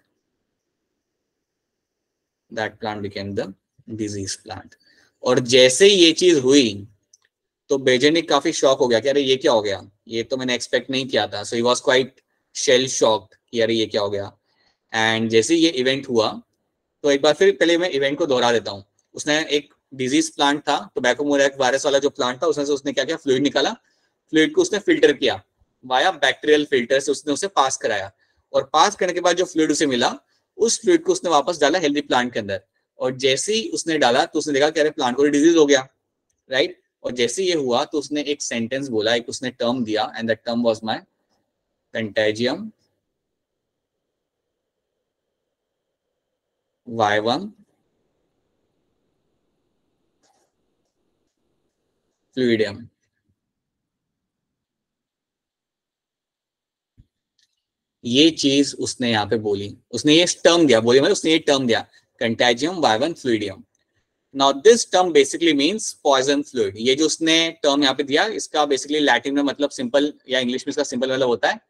That plant became the disease plant. और जैसे ही ये चीज हुई तो बेजेनिक काफी शॉक हो गया कि अरे ये क्या हो गया, ये तो मैंने एक्सपेक्ट नहीं किया था। So he was quite shell shocked कि अरे ये क्या हो गया। एंड जैसे ये इवेंट हुआ, तो एक बार फिर पहले मैं इवेंट को दोहरा देता हूँ। उसने एक डिजीज प्लांट था, टोबैको मोज़ैक वायरस वाला जो प्लांट था, उसमें से उसने क्या किया, फ्लूइड निकाला। फ्लूइड को उसने फिल्टर किया वाया बैक्टीरियल फिल्टर से, उसने उसे पास कराया। और पास करने के बाद जो फ्लूइड उसे मिला, उस फ्लूइड को उसने वापस डाला हेल्दी प्लांट के अंदर। और जैसे ही उसने डाला तो उसने देखा कि अरे प्लांट को डिजीज हो गया, राइट। और जैसे ये हुआ तो उसने एक सेंटेंस बोला, एक उसने टर्म दिया, and that term was my contagium vivum fluidum. ये चीज उसने यहाँ पे बोली, उसने ये टर्म दिया, बोली मतलब उसने ये टर्म दिया, contagium vivum fluidum. Now this term basically means poison fluid. ये जो उसने टर्म यहाँ पे दिया, इसका बेसिकली लैटिन में मतलब सिंपल, या इंग्लिश में इसका सिंपल मतलब होता है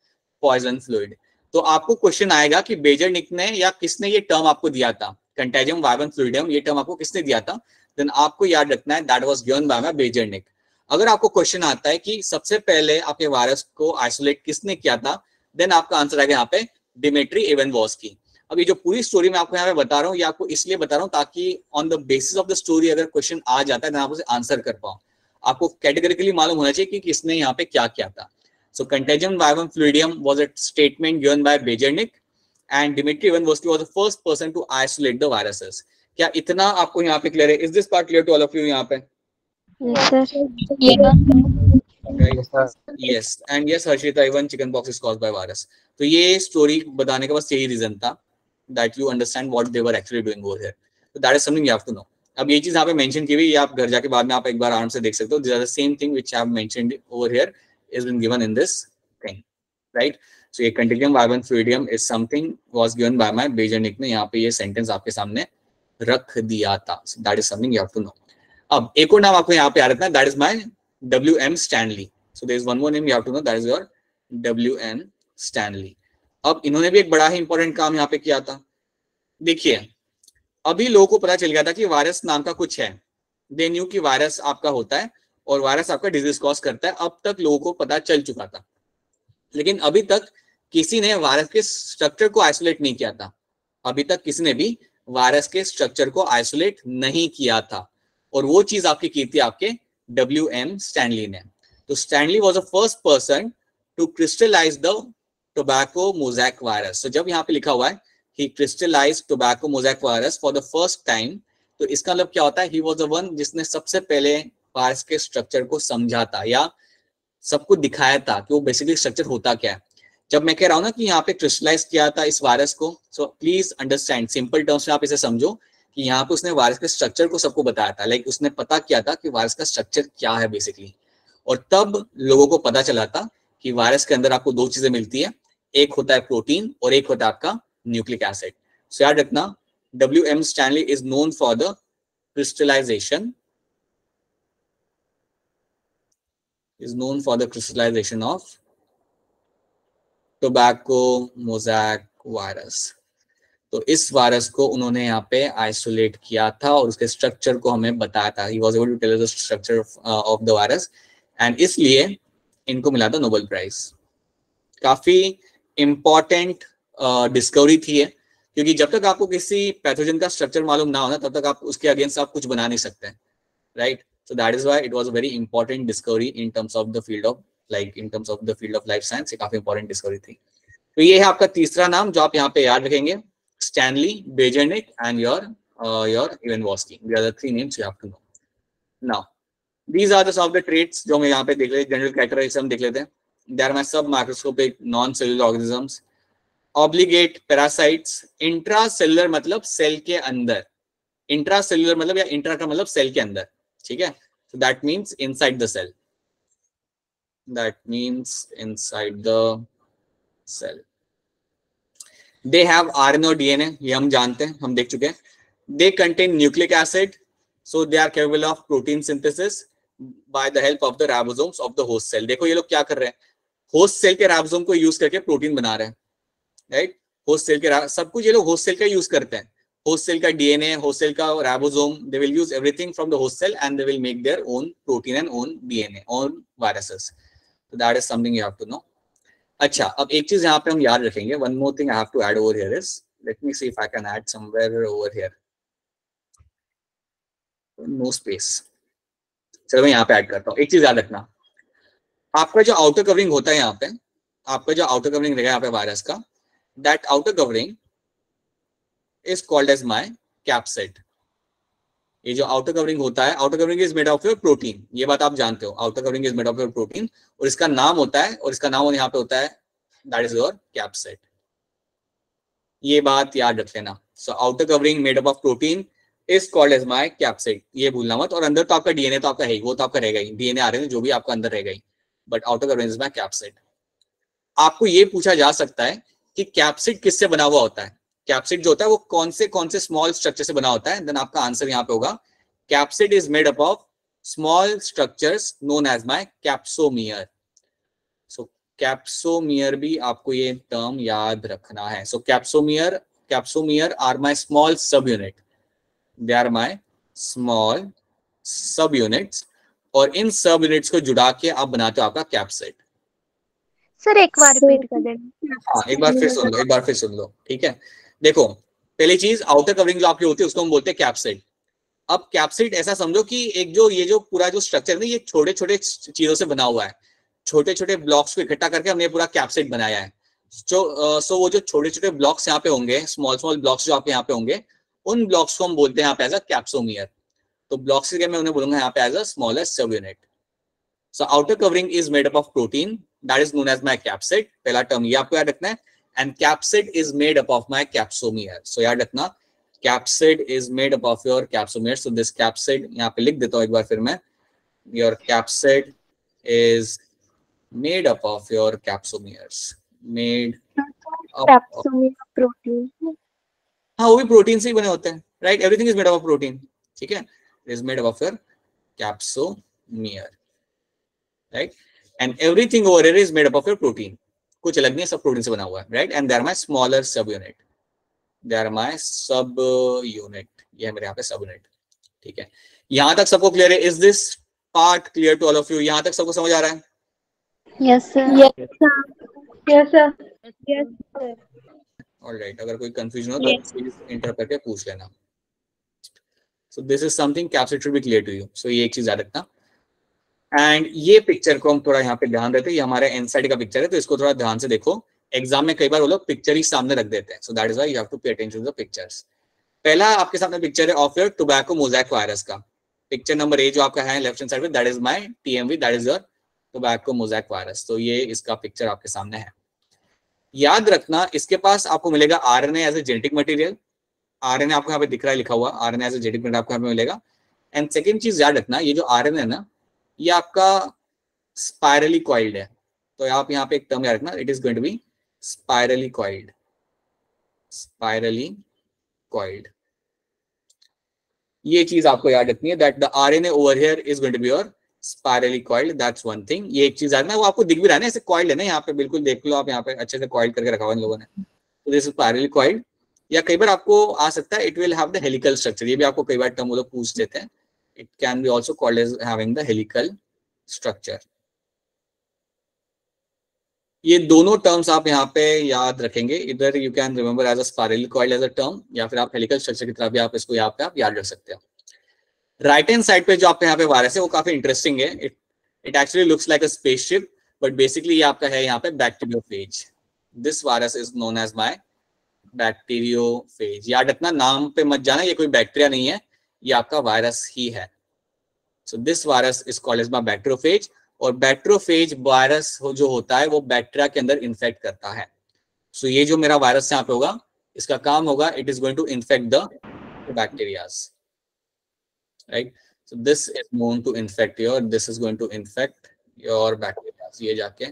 पॉइजन फ्लूइड। तो आपको क्वेश्चन आएगा कि बेजरनिक ने या किसने ये टर्म आपको दिया था, कंटेजियम वाइवम फ्लूइडियम, ये टर्म आपको किसने दिया था। देन आपको याद रखना है दैट वाज गिवन बाय बेजरनिक। अगर आपको क्वेश्चन आता है कि सबसे पहले आपके वायरस को आइसोलेट किसने किया था, देन आपका आंसर आएगा यहाँ पे डिमिट्री एवेनवॉस्की। अब ये जो पूरी स्टोरी मैं आपको यहाँ पे बता रहा हूँ, ये आपको इसलिए बता रहा हूँ ताकि on the basis of the story अगर क्वेश्चन आ जाता है तो आप उसे आंसर कर पाओ। आपको कैटेगरिकली मालूम होना चाहिए कि किसने यहाँ पे क्या किया था। So contagium vivum fluidum was a statement given by Beijerinck, and Dmitri Ivanovsky was the first person to isolate the viruses. क्या इतना आपको यहाँ पे क्लियर है? Is this part clear to all of you यहाँ पे? Yes, sir. Right. Yes, and yes, Harshita, even chickenpox is caused by virus. तो ये स्टोरी बताने का बस यही रीजन था, that you understand what they were actually doing over here. So that is something you have to know. अब ये चीज यहाँ पे मेंशन की हुई, ये आप घर जाके बाद में आप एक बार आराम से देख सकते हो. These are the same thing which I have mentioned over here is been given in this thing, right? So ये contagium vibram fluidium is something was given by my Bejernik ने यहाँ पे ये sentence आपके सामने रख दिया था. So that is something you have to know. अब एक और नाम आपको यहाँ पे याद रखना है, that is my W.M. Stanley. So there is one more name you have to know, that is your W.M. Stanley. अब इन्होंने भी एक बड़ा ही इंपॉर्टेंट काम यहाँ पे किया था. देखिए, अभी लोगों को पता चल गया था कि वायरस नाम का कुछ है. दे न्यू कि वायरस आपका होता है और वायरस आपका डिजीज कॉज करता है. अब तक लोगों को पता चल चुका था, लेकिन अभी तक किसी ने वायरस के स्ट्रक्चर को आइसोलेट नहीं किया था. अभी तक किसी ने भी वायरस के स्ट्रक्चर को आइसोलेट नहीं किया था, और वो चीज आपकी की थी आपके W.M. स्टैनली ने. तो Stanley was the first person to crystallize the tobacco mosaic virus. तो जब यहाँ पे लिखा हुआ है he crystallize tobacco mosaic virus for the first time, तो इसका मतलब क्या होता है, ही वाज द वन जिसने सबसे पहले वायरस के स्ट्रक्चर को समझा था या सबको दिखाया था कि वो बेसिकली स्ट्रक्चर होता क्या है. जब मैं कह रहा हूँ ना कि यहाँ पे क्रिस्टलाइज किया था इस वायरस को, so please understand, simple terms में आप इसे समझो कि यहाँ पे उसने वायरस के स्ट्रक्चर को सबको बताया था. लाइक उसने पता किया था कि वायरस का स्ट्रक्चर क्या है बेसिकली, और तब लोगों को पता चला था कि वायरस के अंदर आपको दो चीजें मिलती है, एक होता है प्रोटीन और एक होता है आपका न्यूक्लिक एसिड. सो याद रखना, W.M. Stanley is known for the crystallization of tobacco mosaic virus. तो इस वायरस को उन्होंने यहाँ पे आइसोलेट किया था और उसके स्ट्रक्चर को हमें बताया था. He was able to tell us the structure of the virus, and इसलिए इनको मिला था नोबेल प्राइज. काफी इंपॉर्टेंट डिस्कवरी थी है, क्योंकि जब तक आपको किसी पैथोजन का स्ट्रक्चर मालूम ना होना, तब तक आप उसके अगेंस्ट आप कुछ बना नहीं सकते, right. So that is why it was a very important discovery in terms of the field of, like in terms of the field of life science. ये काफी important discovery थी. तो ये है आपका तीसरा नाम जो आप यहाँ पे याद रखेंगे, Stanley, Beijerinck and your Ivanovsky. These are the three names you have to know. Now, these are the some of the traits जो हम यहाँ पे देख लेते हैं, जनरल कैरेक्टरिस्टिक्स देख लेते हैं. There are सब microscopic non-cellular organisms, obligate parasites, intracellular मतलब सेल के अंदर, intracellular मतलब या इंट्रा का मतलब सेल के अंदर, ठीक है. So that means inside the cell. That means inside the cell. They have RNA और DNA, ये हम जानते हैं, हम देख चुके हैं. They contain nucleic acid, so they are capable of protein synthesis by the help of the ribosomes of the host cell. देखो ये लोग क्या कर रहे हैं, होस्ट सेल के राइबोसोम को यूज करके प्रोटीन बना रहे हैं, राइट. होस्ट सेल के सब कुछ ये लोग होस्ट सेल का यूज करते हैं. होस्ट सेल का डीएनए, होस्ट सेल का ribosome, they will use everything from the host cell and they will make their own protein and own DNA, own viruses. So that is something you have to know. अच्छा, अब एक चीज यहाँ पे हम याद रखेंगे. One more thing I have to add over here is, let me see if I can add somewhere over here. No space. चलो मैं यहाँ पे ऐड करता हूँ. एक चीज याद रखना, आपका जो आउटर कवरिंग होता है यहाँ पे, आपका जो आउटर कवरिंग रहेगा यहाँ पे वायरस का, that outer covering is called as my capsid. ये जो आउटर कवरिंग होता है, outer covering is made of your protein, ये बात आप जानते हो. Outer covering is made of your protein और इसका नाम होता है, और इसका नाम यहाँ पे होता है, दैट इज योर कैप्सिड. ये बात याद रख लेना. So outer covering made up of protein is called as my capsid, ये भूलना मत. और अंदर तो आपका डीएनए तो आपका है ही, वो तो आपका रहेगा ही, डीएनए आरएनए जो भी आपका अंदर रहेगा ही, but outer covering is my capsid. आपको ये पूछा जा सकता है कि कैप्सिड किससे बना हुआ होता है. कैप्सिड जो होता है वो कौन से स्मॉल स्ट्रक्चर से बना होता है. देन आपका आंसर यहाँ पे होगा, capsid is made up of small structures known as my capsomere. So capsomere भी आपको ये टर्म याद रखना है. So capsomere are my small sub unit, they are my small sub units, और इन सब यूनिट्स को जुड़ा के आप बनाते हो आपका कैप्सिड. सर एक बार रिपीट कर देना. हाँ, एक बार फिर सुन लो, ठीक है. देखो, पहली चीज आउटर कवरिंग जो आपकी होती है उसको हम बोलते हैं कैप्सिड. अब कैप्सिड ऐसा समझो कि एक जो ये जो पूरा जो स्ट्रक्चर है ये छोटे छोटे चीजों से बना हुआ है, छोटे छोटे ब्लॉक्स को इकट्ठा करके हमने पूरा कैप्सिड बनाया है. सो वो जो छोटे छोटे ब्लॉक्स यहाँ पे होंगे, स्मॉल ब्लॉक्स जो आपके यहाँ पे होंगे, उन ब्लॉक्स को हम बोलते हैं यहाँ पे एज अ कैप्सोमियर. तो ब्लॉक्स के मैं उन्हें बोलूंगा यहाँ पे as a smallest sub unit. So outer covering is made up of protein, that is known as my capsid. पहला टर्म ये आपको याद रखना है. And capsid is made up of my capsomere. So याद रखना, capsid is made up of your capsomere. So this capsid यहाँ पे लिख देता हूँ एक बार फिर मैं, your capsid is made up of your capsomeres. Made capsomere protein, हाँ वो भी प्रोटीन से ही बने होते हैं, right. Everything is made up of protein, ठीक है. Is made up of your capsomere, right. And everything over here is made up of your protein. कुछ अलग नहीं है, सब प्रोटीन से बना हुआ है, right. And they are my smaller sub unit, they are my sub unit. ये है मेरे यहाँ पे सब यूनिट, ठीक है. यहाँ तक सबको क्लियर है? Is this part clear to all of you? यहाँ तक सबको समझ आ रहा है? Yes sir. Yes sir. Yes sir. Alright, अगर कोई कंफ्यूजन हो तो प्लीज इंटर करके पूछ लेना. So this is something capsid should be clear to you. सो ये एक चीज याद रखना. एंड ये पिक्चर को हम थोड़ा यहाँ पे ध्यान देते हैं, ये हमारे एनसाइड का पिक्चर है, तो इसको थोड़ा ध्यान से देखो. एग्जाम में कई बार वो लोग पिक्चर ही सामने रख देते हैं, so that is why you have to pay attention to the pictures. पहला आपके सामने पिक्चर है of your tobacco mosaic virus का. पिक्चर नंबर ए जो आपका है लेफ्ट हैंड साइड पे, that is my TMV, that is your tobacco mosaic virus. तो ये इसका पिक्चर आपके सामने है. याद रखना, इसके पास आपको मिलेगा RNA as a genetic material. RNA आपको यहाँ पे दिख रहा है लिखा हुआ, RNA as a genetic material आपको यहाँ पे मिलेगा. एंड सेकंड चीज याद रखना, ये जो आरएनए है ना, ये आपका स्पाइरली कॉइल्ड है. तो आप यहाँ पे एक टर्म याद रखना, it is going to be spirally coiled. Spirally coiled, ये चीज आपको याद रखनी है, that the RNA over here is going to be your spirally coiled. That's one thing. ये एक चीज याद रखना, वो आपको दिख भी रहा है ना, ऐसे कॉइल्ड है ना यहाँ पे, बिल्कुल देख लो आप, यहाँ पे अच्छे से कॉइल्ड करके रखा हुआ इन लोगों ने. तो दिस इज स्पाइरली कॉइल्ड. या कई बार आपको आ सकता है, it will have the helical structure. ये भी आपको कई बार टर्म वो लोग पूछ देते हैं. It can be also called as having the helical structure. ये दोनों टर्म्स आप यहाँ पे याद रखेंगे. इधर you can remember as a spirally coiled as a term, या फिर आप हेलिकल स्ट्रक्चर की तरह भी आप इसको यहाँ पे आप याद रख सकते हो. राइट हैंड साइड पे जो आपके यहाँ पे वायरस है वो काफी इंटरेस्टिंग है. It actually looks like a spaceship, but basically ये आपका है यहाँ पे bacteriophage. This virus is known as my bacteriophage. याद रखना, नाम पे मत जाना, ये कोई बैक्टीरिया नहीं है, ये आपका वायरस ही है। So this virus is called as my bacteriophage. और बैक्टीरियोफेज वायरस जो होता है वो बैक्टीरिया के अंदर इन्फेक्ट करता है। सो ये जो मेरा वायरस यहाँ पे होगा, इसका काम होगा, it is going to infect the bacterias, right. So this is going to infect your, this is going to infect your bacterias. ये जाके,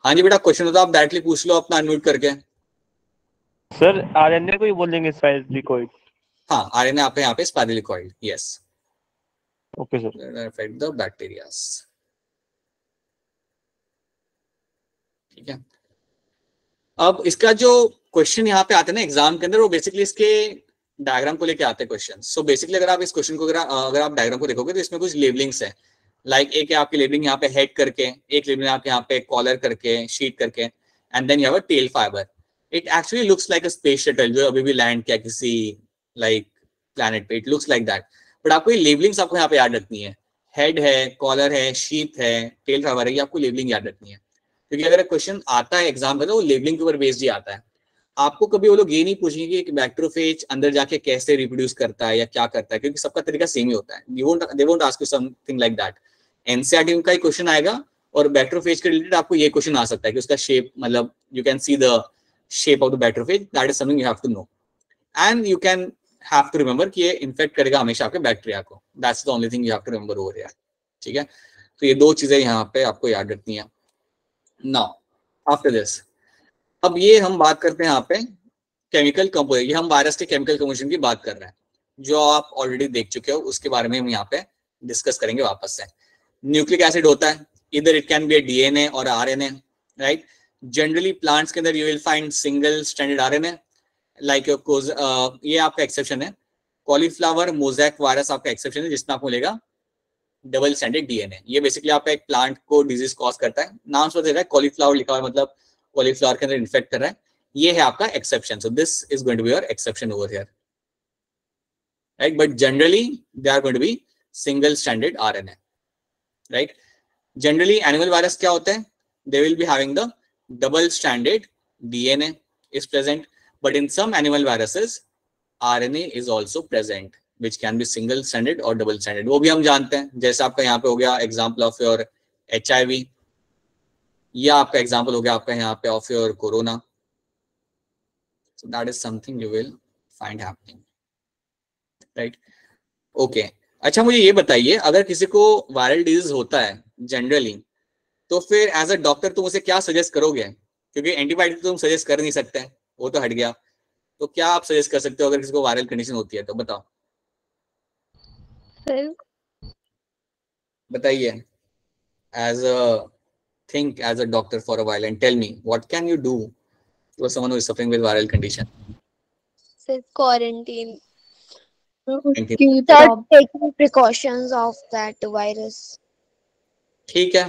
हाँ जी बेटा, क्वेश्चन हो तो आप डायरेक्टली पूछ लो अपना अनम्यूट करके। सर आरएनए को ही बोल देंगे स्पाइरोलिकोइड। हाँ, आरएनए आपके यहाँ पे स्पाइरोलिकोइड, yes. Okay sir. Infect the bacterias, ठीक है। अब इसका जो क्वेश्चन यहाँ पे आते हैं ना एग्जाम के अंदर, वो बेसिकली इसके डायग्राम को लेके आते हैं क्वेश्चन। सो बेसिकली अगर आप इस क्वेश्चन को अगर आप डायग्राम को देखोगे तो इसमें कुछ लेबलिंग्स है। लाइक एक है आपकी लेबलिंग यहाँ पे हेड करके, एक लेबलिंग आपके यहाँ पे कॉलर करके, शीट करके, and then you have a tail fiber. It actually looks like a space shuttle जो अभी भी लैंड किया किसी लाइक प्लैनेट पे, it looks like that. But आपको ये लेबलिंग्स आपको यहाँ पे याद रखनी है। हेड है, कॉलर है, शीट है, टेल फाइबर है, ये आपको लेबलिंग याद रखनी है, क्योंकि अगर क्वेश्चन आता है एग्जाम में तो वो लेबलिंग के ऊपर बेस्ड ही आता है। आपको कभी वो लोग ये नहीं पूछेंगे कि बैक्टीरियोफेज अंदर जाके कैसे रिप्रोड्यूस करता है या क्या करता है, क्योंकि सबका तरीका सेम ही होता है। They won't ask you something like that. NCERT का ही क्वेश्चन आएगा और बैक्टीरियोफेज के रिलेटेड आपको ये क्वेश्चन आ सकता है कि उसका शेप, मतलब you can see the shape of the bacteriophage, that is something you have to know and you can have to remember कि ये इन्फेक्ट करेगा हमेशा आपके बैक्टीरिया को। That's the only thing you have to remember over here, ठीक है। तो ये दो चीजें यहाँ पे आपको याद रखनी है। नाउ आफ्टर दिस, अब ये हम बात करते हैं यहाँ पे केमिकल कंपोजिशन। ये हम वायरस के केमिकल कंपोजिशन की बात कर रहे हैं, जो आप ऑलरेडी देख चुके हो, उसके बारे में हम यहाँ पे डिस्कस करेंगे वापस से। न्यूक्लिक एसिड होता है, इधर इट कैन बी डीएनए और आरएनए, राइट। जनरली प्लांट्स के अंदर you will find single stranded RNA, like ये आपका एक्सेप्शन है। कॉलीफ्लावर मोज़ेक वायरस आपका एक्सेप्शन है, जिसमें आपको मिलेगा डबल स्ट्रैंडेड डीएनए। ये बेसिकली आपका एक प्लांट को डिजीज कॉज करता है, नाम से दे रहा है कॉलीफ्लावर लिखा हुआ है, मतलब कॉलीफ्लावर के अंदर इन्फेक्ट कर रहा है। ये है आपका exception. So this is going to be your exception over here, right. But generally they are going to be single stranded RNA, right. Generally animal virus क्या होता है, they will be having the double stranded DNA is present, but in some animal viruses RNA is also present which can be single stranded or double stranded। वो भी हम जानते हैं, जैसे आपका यहाँ पे हो गया एग्जाम्पल ऑफ योर HIV, या आपका एग्जाम्पल हो गया आपका यहाँ पे of your corona. So that is something you will find happening, right? Okay, अच्छा मुझे ये बताइए, अगर किसी को वायरल डिजीज होता है जनरली, तो फिर एज अ डॉक्टर तुम उसे क्या सजेस्ट करोगे? क्योंकि एंटीबायोटिक तो तुम सजेस्ट कर नहीं सकते, वो तो हट गया। तो क्या आप सजेस्ट कर सकते हो अगर किसी को वायरल कंडीशन होती है तो? बताओ, बताइए। As a think as a doctor for a while and tell me what can you do to someone who is suffering with viral condition? Quarantine. Keep Start taking precautions of that virus. ठीक है,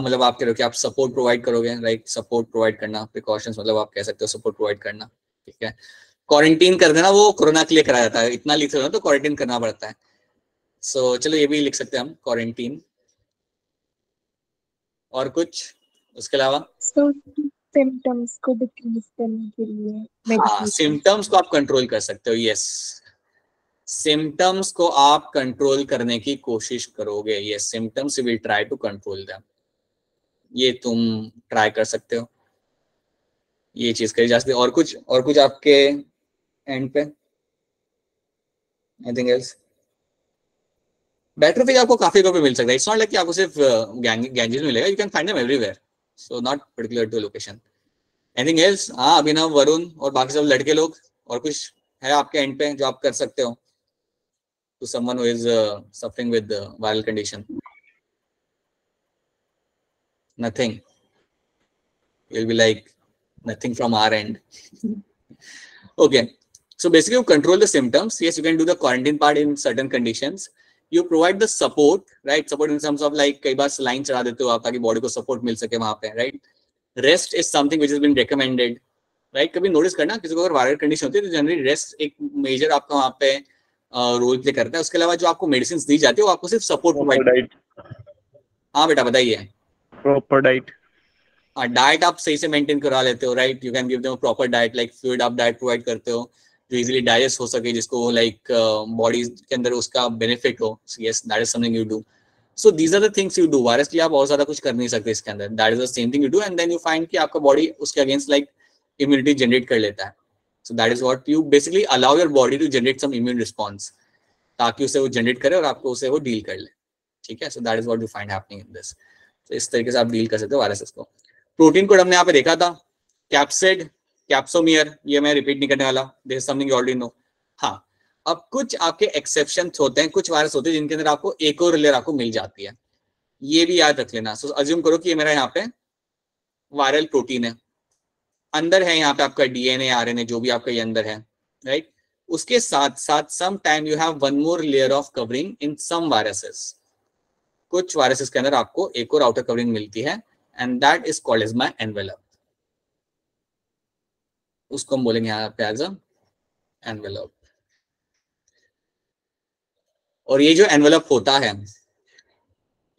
मतलब आप कह रहे हो कि आप support provide करोगे, राइट। सपोर्ट प्रोवाइड करना, प्रिकॉशंस मतलब आप कह सकते हो सपोर्ट प्रोवाइड करना, ठीक है। क्वारंटीन कर देना वो कोरोना के लिए कराया जाता है, इतना लिख रहे हो तो क्वारंटीन करना पड़ता है। सो चलो ये भी लिख सकते हैं हम, क्वारंटीन। और कुछ उसके अलावा? सिम्टम्स को डिक्रीज करने के लिए हाँ, सिम्टम्स को आप कंट्रोल कर सकते हो, यस। सिम्टम्स को आप कंट्रोल करने की कोशिश करोगे, yes. Symptoms will try to control them, ये तुम ट्राई कर सकते हो, ये चीज करी जा सकती है। और कुछ आपके एंड पे? Anything else? बैटरफिश आपको काफी जगह पे मिल सकता है, इट्स नॉट लाइक कि आपको सिर्फ गैंजेस में मिलेगा, you can find them everywhere, so not particular to location. Anything else? हाँ, अभिनव, वरुण और बाकी सब लड़के लोग, और कुछ है आपके एंड पे जो आप कर सकते हो to someone who is suffering with viral condition? Nothing. You'll be like, nothing from our end. Okay, so basically you control the symptoms. Yes, you can do the quarantine part in certain conditions. You provide the support, right? Support in terms of like कई बार saline चढ़ा देते हो आप ताकि body को support मिल सके वहां पे, right? Rest is something which has been recommended, right? कभी नोटिस करना किसी को अगर वायरल कंडीशन होती है तो जनरली रेस्ट एक मेजर आपका वहां पे रोल प्ले करता है। उसके अलावा जो आपको मेडिसिन दी जाती है वो आपको सिर्फ सपोर्ट प्रोवाइड। हाँ बेटा बताइए। Proper diet. डाइट आप सही से मेंटेन करा लेते हो, right, you can give them proper diet, like fluid आप डाइट प्रोवाइड करते हो जो इजीली डाइजेस्ट हो सके, जिसको लाइक बॉडी के अंदर उसका बेनिफिट हो. Yes, that is something you do. So these are the things you do. Virus के लिए आप बहुत ज्यादा कुछ कर नहीं सकते इसके अंदर. That is the same thing you do, and then you find कि आपका बॉडी उसके अगेंस्ट लाइक इम्यूनिटी जनरेट कर लेता है. So that is what you basically allow your body to generate some immune response, ताकि उसे वो जनरेट करे और आपको उसे वो डील कर ले. ठीक है, so that is what you find happening in this. तो इस तरीके से आप डील कर सकते हो वायरसेस को. प्रोटीन कोड हमने यहाँ पे देखा था, कैप्सिड, कैप्सोमियर, ये मैं रिपीट नहीं करने वाला, this is something you already know. हाँ, अब कुछ आपके एक्सेप्शंस होते हैं, कुछ वायरस होते हैं जिनके अंदर आपको एक और लेयर आपको मिल जाती है, ये भी याद रख लेना. सो अज्यूम करो कि ये मेरा यहाँ पे वायरल प्रोटीन है, अंदर है यहाँ पे आपका डीएनए आरएनए जो भी आपका ये अंदर है, राइट. उसके साथ साथ some time you have one more layer of covering in some viruses. कुछ वायरसेस के अंदर आपको एक और आउटर कवरिंग मिलती है, and that is called as my envelope. उसको हम बोलेंगे यहाँ पे एज अ एनवेलप. और ये जो एनवेलप होता है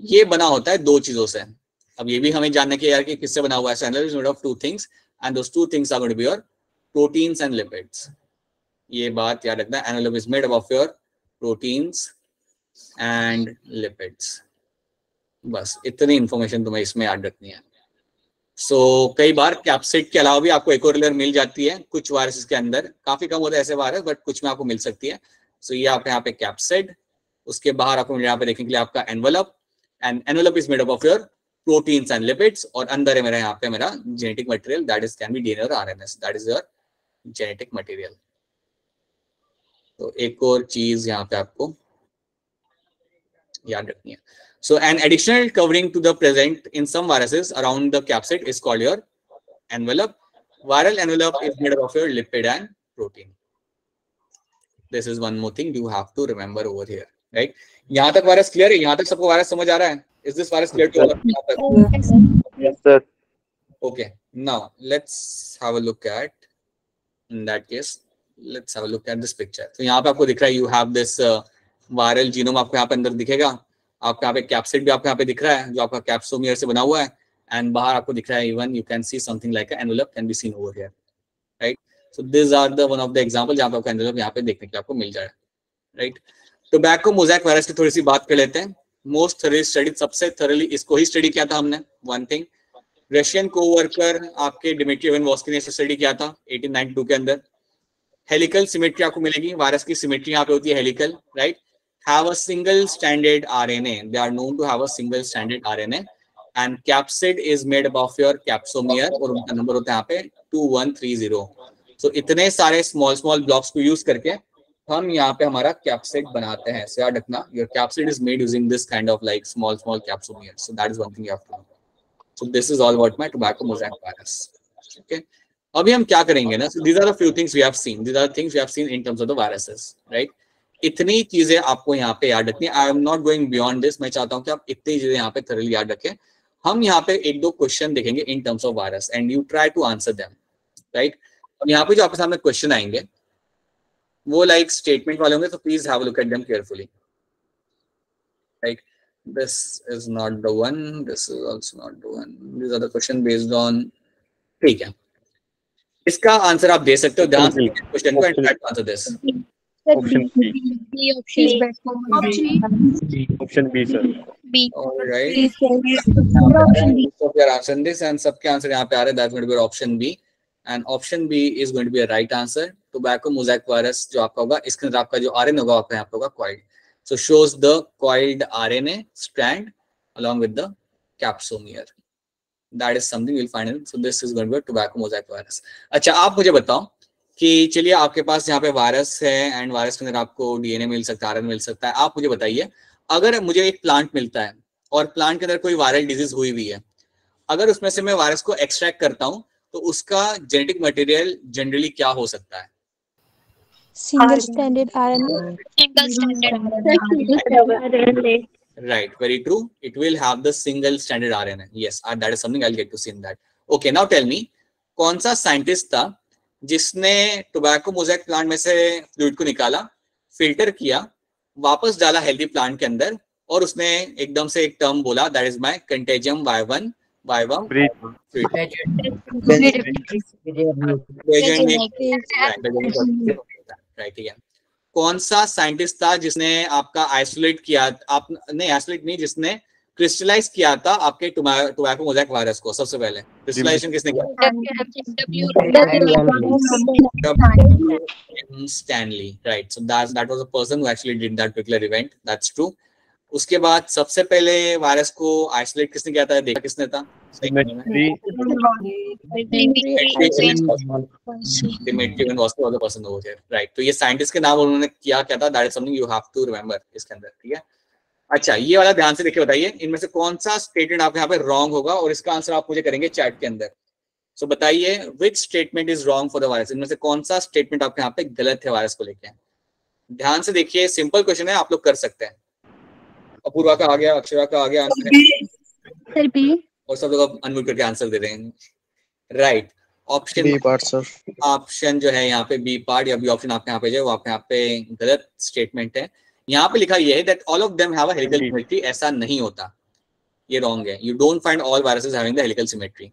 ये बना होता है दो चीजों से. अब ये भी हमें जानना कि यार कि किससे बना हुआ है. Envelope is made of two things, and those two things are going to be your proteins and lipids. ये बात याद रखना, envelope is made of your proteins and lipids. बस इतनी इंफॉर्मेशन तुम्हें इसमें याद रखनी है. सो कई बार कैप्सिड के अलावा भी आपको एक और लेयर मिल जाती है कुछ वायरसेस के अंदर. काफी कम होता है ऐसे वायरस, बट कुछ में आपको मिल सकती है. सो ये आप यहाँ पे कैप्सिड, उसके बाहर आपको यहाँ पे देखने के लिए आपका envelope, and envelope is made up of your proteins and lipids. और अंदर है मेरा यहाँ पे मेरा genetic material, that is can be DNA और RNA, that is your genetic material. तो एक और चीज यहाँ पे आपको याद रखनी है. So an additional covering to the present in some viruses around the capsid is called your envelope. Viral envelope is made up of your lipid and protein. This is one more thing you have to remember over here, right? यहाँ तक virus clear है? यहाँ तक सबको virus समझ आ रहा है? Is this virus clear to all? Yes, sir. Okay. Now let's have a look at. In that case, let's have a look at this picture. तो यहाँ पे आपको दिख रहा है you have this viral genome आपको यहाँ पे अंदर दिखेगा. आपको यहाँ पे कैप्सिड भी आपको यहाँ पे दिख रहा है जो आपका कैप्सोमियर से बना हुआ है, एंड बाहर आपको दिख रहा है even you can see something like envelope can be seen over here, right. So this are the one of the example जहाँ पे आपका एनवेलप यहाँ पे देखने के लिए आपको मिल जाएगा, राइट. टोबैको मोज़ेक वायरस की थोड़ी सी बात कर लेते हैं. मोस्ट थॉरली स्टडी, सबसे थॉरली इसको ही स्टडी किया था हमने. वन थिंग, रशियन कोवर्कर आपके डिमिट्री इवानोव्स्की ने स्टडी किया था 1892 के अंदर. हेलिकल सिमेट्री आपको मिलेगी, वायरस की सिमेट्री यहाँ पे होती है helical, right. Have a single stranded RNA. They are known to have a single stranded RNA. And capsid is made up of your capsomere और उनका नंबर होता है यहाँ पे 2130. So इतने सारे small blocks को use करके हम यहाँ पे हमारा capsid बनाते हैं. So याद रखना, your capsid is made using this kind of like small capsomere. So that is one thing you have to know. So this is all about my tobacco mosaic virus. Okay. अभी हम क्या करेंगे ना? So these are the few things we have seen. These are the things we have seen in terms of the viruses, right? इतनी चीजें आपको यहाँ पे याद रखनी है. I am not going beyond this. मैं चाहता हूँ कि आप इतनी चीजें यहाँ पे थॉरली याद रखें. हम यहाँ पे एक दो क्वेश्चन देखेंगे in terms of virus and you try to answer them, right. अब यहाँ पे जो आपके सामने क्वेश्चन आएंगे वो लाइक स्टेटमेंट वाले होंगे, तो please have a look at them carefully, right. This is not the one, this is also not the one. These are the question based on. ठीक है, इसका आंसर आप दे सकते हो ध्यान से क्वेश्चन को and try to answer this. Option B. Option B, sir. B. All right. So we are answering this, and सबके आंसर यहाँ पे आ रहे हैं. That's going to be option B, and option B is going to be a right answer. Tobacco mosaic virus जो आपका होगा, इसके अंदर आपका जो RNA होगा आपका यहाँ पे होगा coiled. So shows the coiled RNA strand along with the capsomere. That is something you'll find in. So this is going to be a tobacco mosaic virus. अच्छा, आप मुझे बताओ कि चलिए आपके पास यहाँ पे वायरस है एंड वायरस के अंदर आपको डीएनए मिल सकता है, आरएनए मिल सकता है. आप मुझे बताइए, अगर मुझे एक प्लांट मिलता है और प्लांट के अंदर कोई वायरल डिजीज हुई हुई है, अगर उसमें से मैं वायरस को एक्सट्रैक्ट करता हूँ तो उसका जेनेटिक मटेरियल जनरली क्या हो सकता है? Single stranded RNA. Right, very true. It will have the single stranded RNA. Yes, that is something I'll get to see in that. Okay, now tell me, कौन सा साइंटिस्ट था जिसने tobacco mosaic plant में से fluid को निकाला, filter किया, वापस डाला हेल्दी प्लांट के अंदर और उसने एकदम से एक टर्म बोला, that is my contagium Y1 viva Breed. Right, ठीक है। कौन सा साइंटिस्ट था जिसने आपका आइसोलेट किया, आप नहीं आइसोलेट नहीं, जिसने क्रिस्टलाइज किया था आपके टोबैको मोज़ेक वायरस को? सबसे पहले क्रिस्टलाइजेशन किसने किया? Stanley, right? So that was a person who actually did that particular event. That's true. उसके बाद सबसे पहले वायरस को आइसोलेट किसने किया था, देखा किसने था? Dimitri. Dimitri was the person over there, right? तो ये साइंटिस्ट के नाम उन्होंने क्या था, that is something you have to remember इसके अंदर, ठीक है? अच्छा, ये वाला ध्यान से देखिए, बताइए इनमें से कौन सा स्टेटमेंट आपके यहाँ पे रॉन्ग होगा, और इसका आंसर आप मुझे करेंगे चैट के अंदर। सो बताइए which statement is wrong for the virus, इनमें से कौन सा स्टेटमेंट आपके यहाँ पे गलत है वायरस को लेके? ध्यान से देखिए, सिंपल क्वेश्चन है, आप लोग कर सकते हैं। अपूर्वा का आ गया, अक्षरा का आ गया आंसर, और सब लोग अनम्यूट करके आंसर दे रहे हैं, राइट? Option B part sir, option जो है यहाँ पे बी पार्ट या बी ऑप्शन आपके यहाँ पे जो, वो आपके यहाँ पे गलत स्टेटमेंट है। यहाँ पे लिखा ये है that all of them have a helical symmetry, ऐसा नहीं होता, ये रॉन्ग है। You don't find all viruses having the helical symmetry.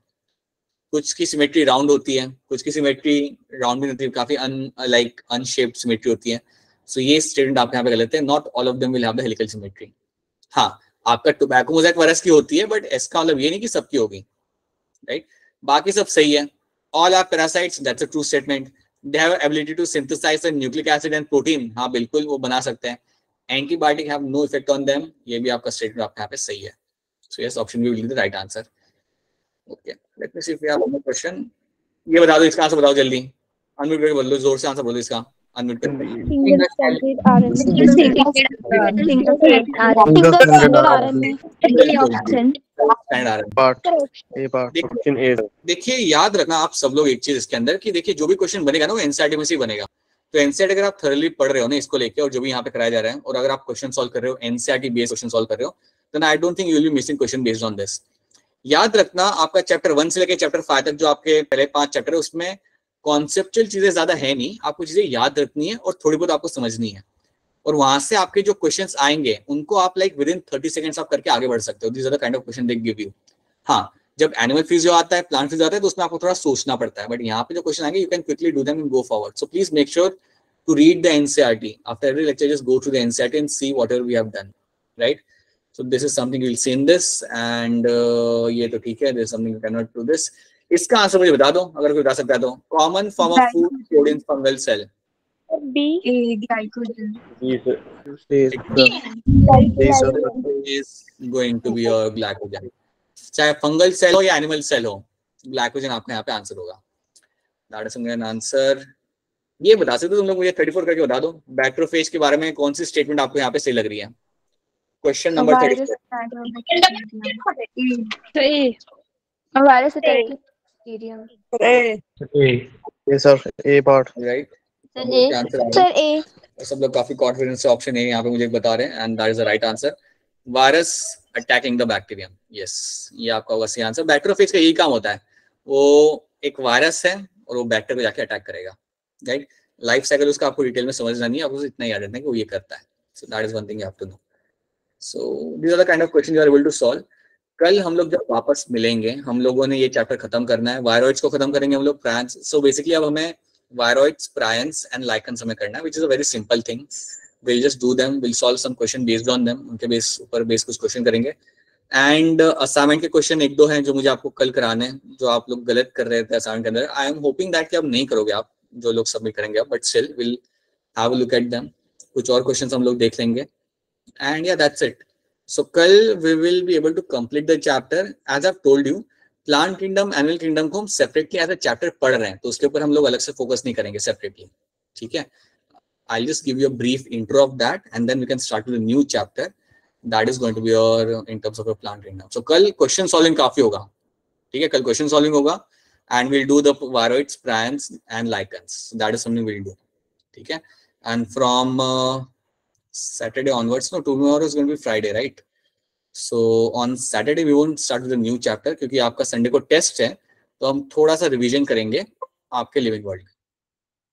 कुछ की सिमेट्री राउंड होती है, कुछ की सिमेट्री राउंड भी नहीं होती है, काफी अनशेप्ड सिमेट्री होती है। सो ये स्टेटमेंट आपके यहाँ पे गलत है, not all of them will have the helical symmetry. हाँ, आपका टोबैको मोज़ेक वायरस की होती है, बट इसका मतलब ये नहीं कि सबकी होगी, राइट? बाकी सब सही है। All are parasites, that's a true statement. They have ability to synthesise the nucleic acid and protein, हाँ बिल्कुल वो बना सकते हैं। Antibiotic have no effect on them, ये भी आपका स्टेटमेंट आपके यहाँ पे सही है। So yes, option B will be the right answer. Okay, let me see if we have another question. ये बता दो, इसका आंसर बताओ जल्दी, अनम्यूट करके बोल दो, जोर से आंसर बोलो इसका, अनम्यूट करके। देखिए याद रखना आप सब लोग एक चीज इसके अंदर कि देखिए जो भी क्वेश्चन बनेगा ना वो एनसीईआरटी में से ही बनेगा। तो एनसीईआरटी अगर आप थॉरली पढ़ रहे हो ना इसको लेके, और जो भी यहाँ पे कराया जा रहा है, और अगर आप क्वेश्चन सॉल्व कर रहे हो एनसीईआरटी बेस्ड क्वेश्चन सॉल्व कर रहे हो, then I don't think you will be missing question based on this. याद रखना आपका चैप्टर 1 से लेकर चैप्टर 5 तक जो आपके पहले 5 चैप्टर है, उसमें कॉन्सेप्चुअल चीजें ज्यादा है नहीं, आपको चीजें याद रखनी है और थोड़ी बहुत आपको समझनी है, और वहां से आपके जो क्वेश्चंस आएंगे उनको आप लाइक विद इन 30 सेकंड्स आप करके आगे बढ़ सकते हो। These are the kind of question they give you. हाँ, जब एनिमल फिजियो आता है, प्लांट फिजियो आता है, तो उसमें आपको थोड़ा सोचना पड़ता है, बट यहाँ पे जो क्वेश्चन आएंगे you can quickly do them and go forward. So please make sure to read the NCERT after every lecture. Just go through the NCERT and see whatever we have done, right? So this is something you'll see in this, and ये तो ठीक है, there's something you cannot do this. इसका answer मुझे बता दो अगर कोई बता सकता है तो। Common form of food stored in fungal cell. B. Glycogen. Is going to be a glycogen. चाहे फंगल सेल हो या एनिमल सेल हो, ग्लाइकोजन आपका यहाँ पे आंसर होगा। That is an answer. ये बता सकते हो तुम लोग मुझे 34 करके बता दो, बैक्टीरियोफेज के बारे में कौन सी स्टेटमेंट आपको यहाँ पे सही लग रही है? Question number 34। वायरस अटैक ये सर ए पार्ट, राइट? सर ए। सब लोग काफी कॉन्फिडेंस से ऑप्शन ए यहाँ पे मुझे बता रहे हैं, and that is the right answer. Virus attacking the bacterium, yes, ये आपका होगा सही आंसर। बैक्टीरियोफेज का यही काम होता है, वो एक वायरस है और वो बैक्टीरिया को जाके अटैक करेगा, राइट? लाइफ साइकिल उसका आपको डिटेल में समझना नहीं है, आपको इतना याद रखना है कि वो ये करता है। So that is one thing you have to know. So these are the kind of question you are able to solve. कल हम लोग जब वापस मिलेंगे, हम लोगों ने ये चैप्टर खत्म करना है, वायरॉइड्स को खत्म करेंगे हम लोग, प्रायंस। सो बेसिकली अब हमें वायरॉइड्स, प्रायंस एंड लाइकन्स हमें करना है, which is a very simple thing. Will just do them, will solve some question based on them, उनके ऊपर बेस कुछ क्वेश्चन करेंगे। एंड असाइनमेंट के क्वेश्चन 1-2 हैं जो मुझे आपको कल कराने हैं, जो आप लोग गलत कर रहे थे असाइनमेंट के अंदर। आई एम होपिंग दैट कि अब नहीं करोगे आप, जो लोग सबमिट करेंगे आप, but still will have a look at them. कुछ और क्वेश्चंस हम लोग देख लेंगे, एंड या दैट्स इट। सो कल we will be able to complete the chapter. As I have told you, plant kingdom, animal kingdom को हम सेपरेटली एज अ चैप्टर पढ़ रहे हैं, तो उसके ऊपर हम लोग अलग से फोकस नहीं करेंगे सेपरेटली, ठीक है? I just give you a brief intro of that, and then we can start with a new chapter that is going to be your in terms of plant kingdom. So कल question solving काफी होगा, ठीक है? कल question solving होगा, and we'll do the viroids, prions and lichens. So that is something we'll do, ठीक है? And from Saturday onwards, no, tomorrow is going to be Friday, right? So on Saturday we won't start with a new chapter क्योंकि आपका Sunday को test है, तो हम थोड़ा सा रिवीजन करेंगे आपके लिविंग वर्ल्ड,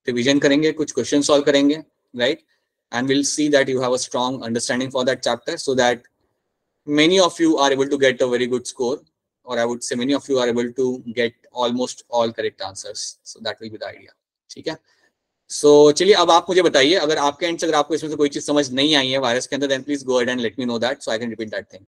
रिवीजन करेंगे, कुछ क्वेश्चन सॉल्व करेंगे, right? And we'll see that you have a strong understanding for that chapter, so that many of you are able to get a very good score or I would say many of you are able to get almost all correct answers. So that will be the idea. ठीक है. So चलिए अब आप मुझे बताइए, अगर आपके and से अगर आपको इसमें से कोई चीज समझ नहीं आई है वायरस के अंदर, then please go ahead and let me know that so I can repeat that thing.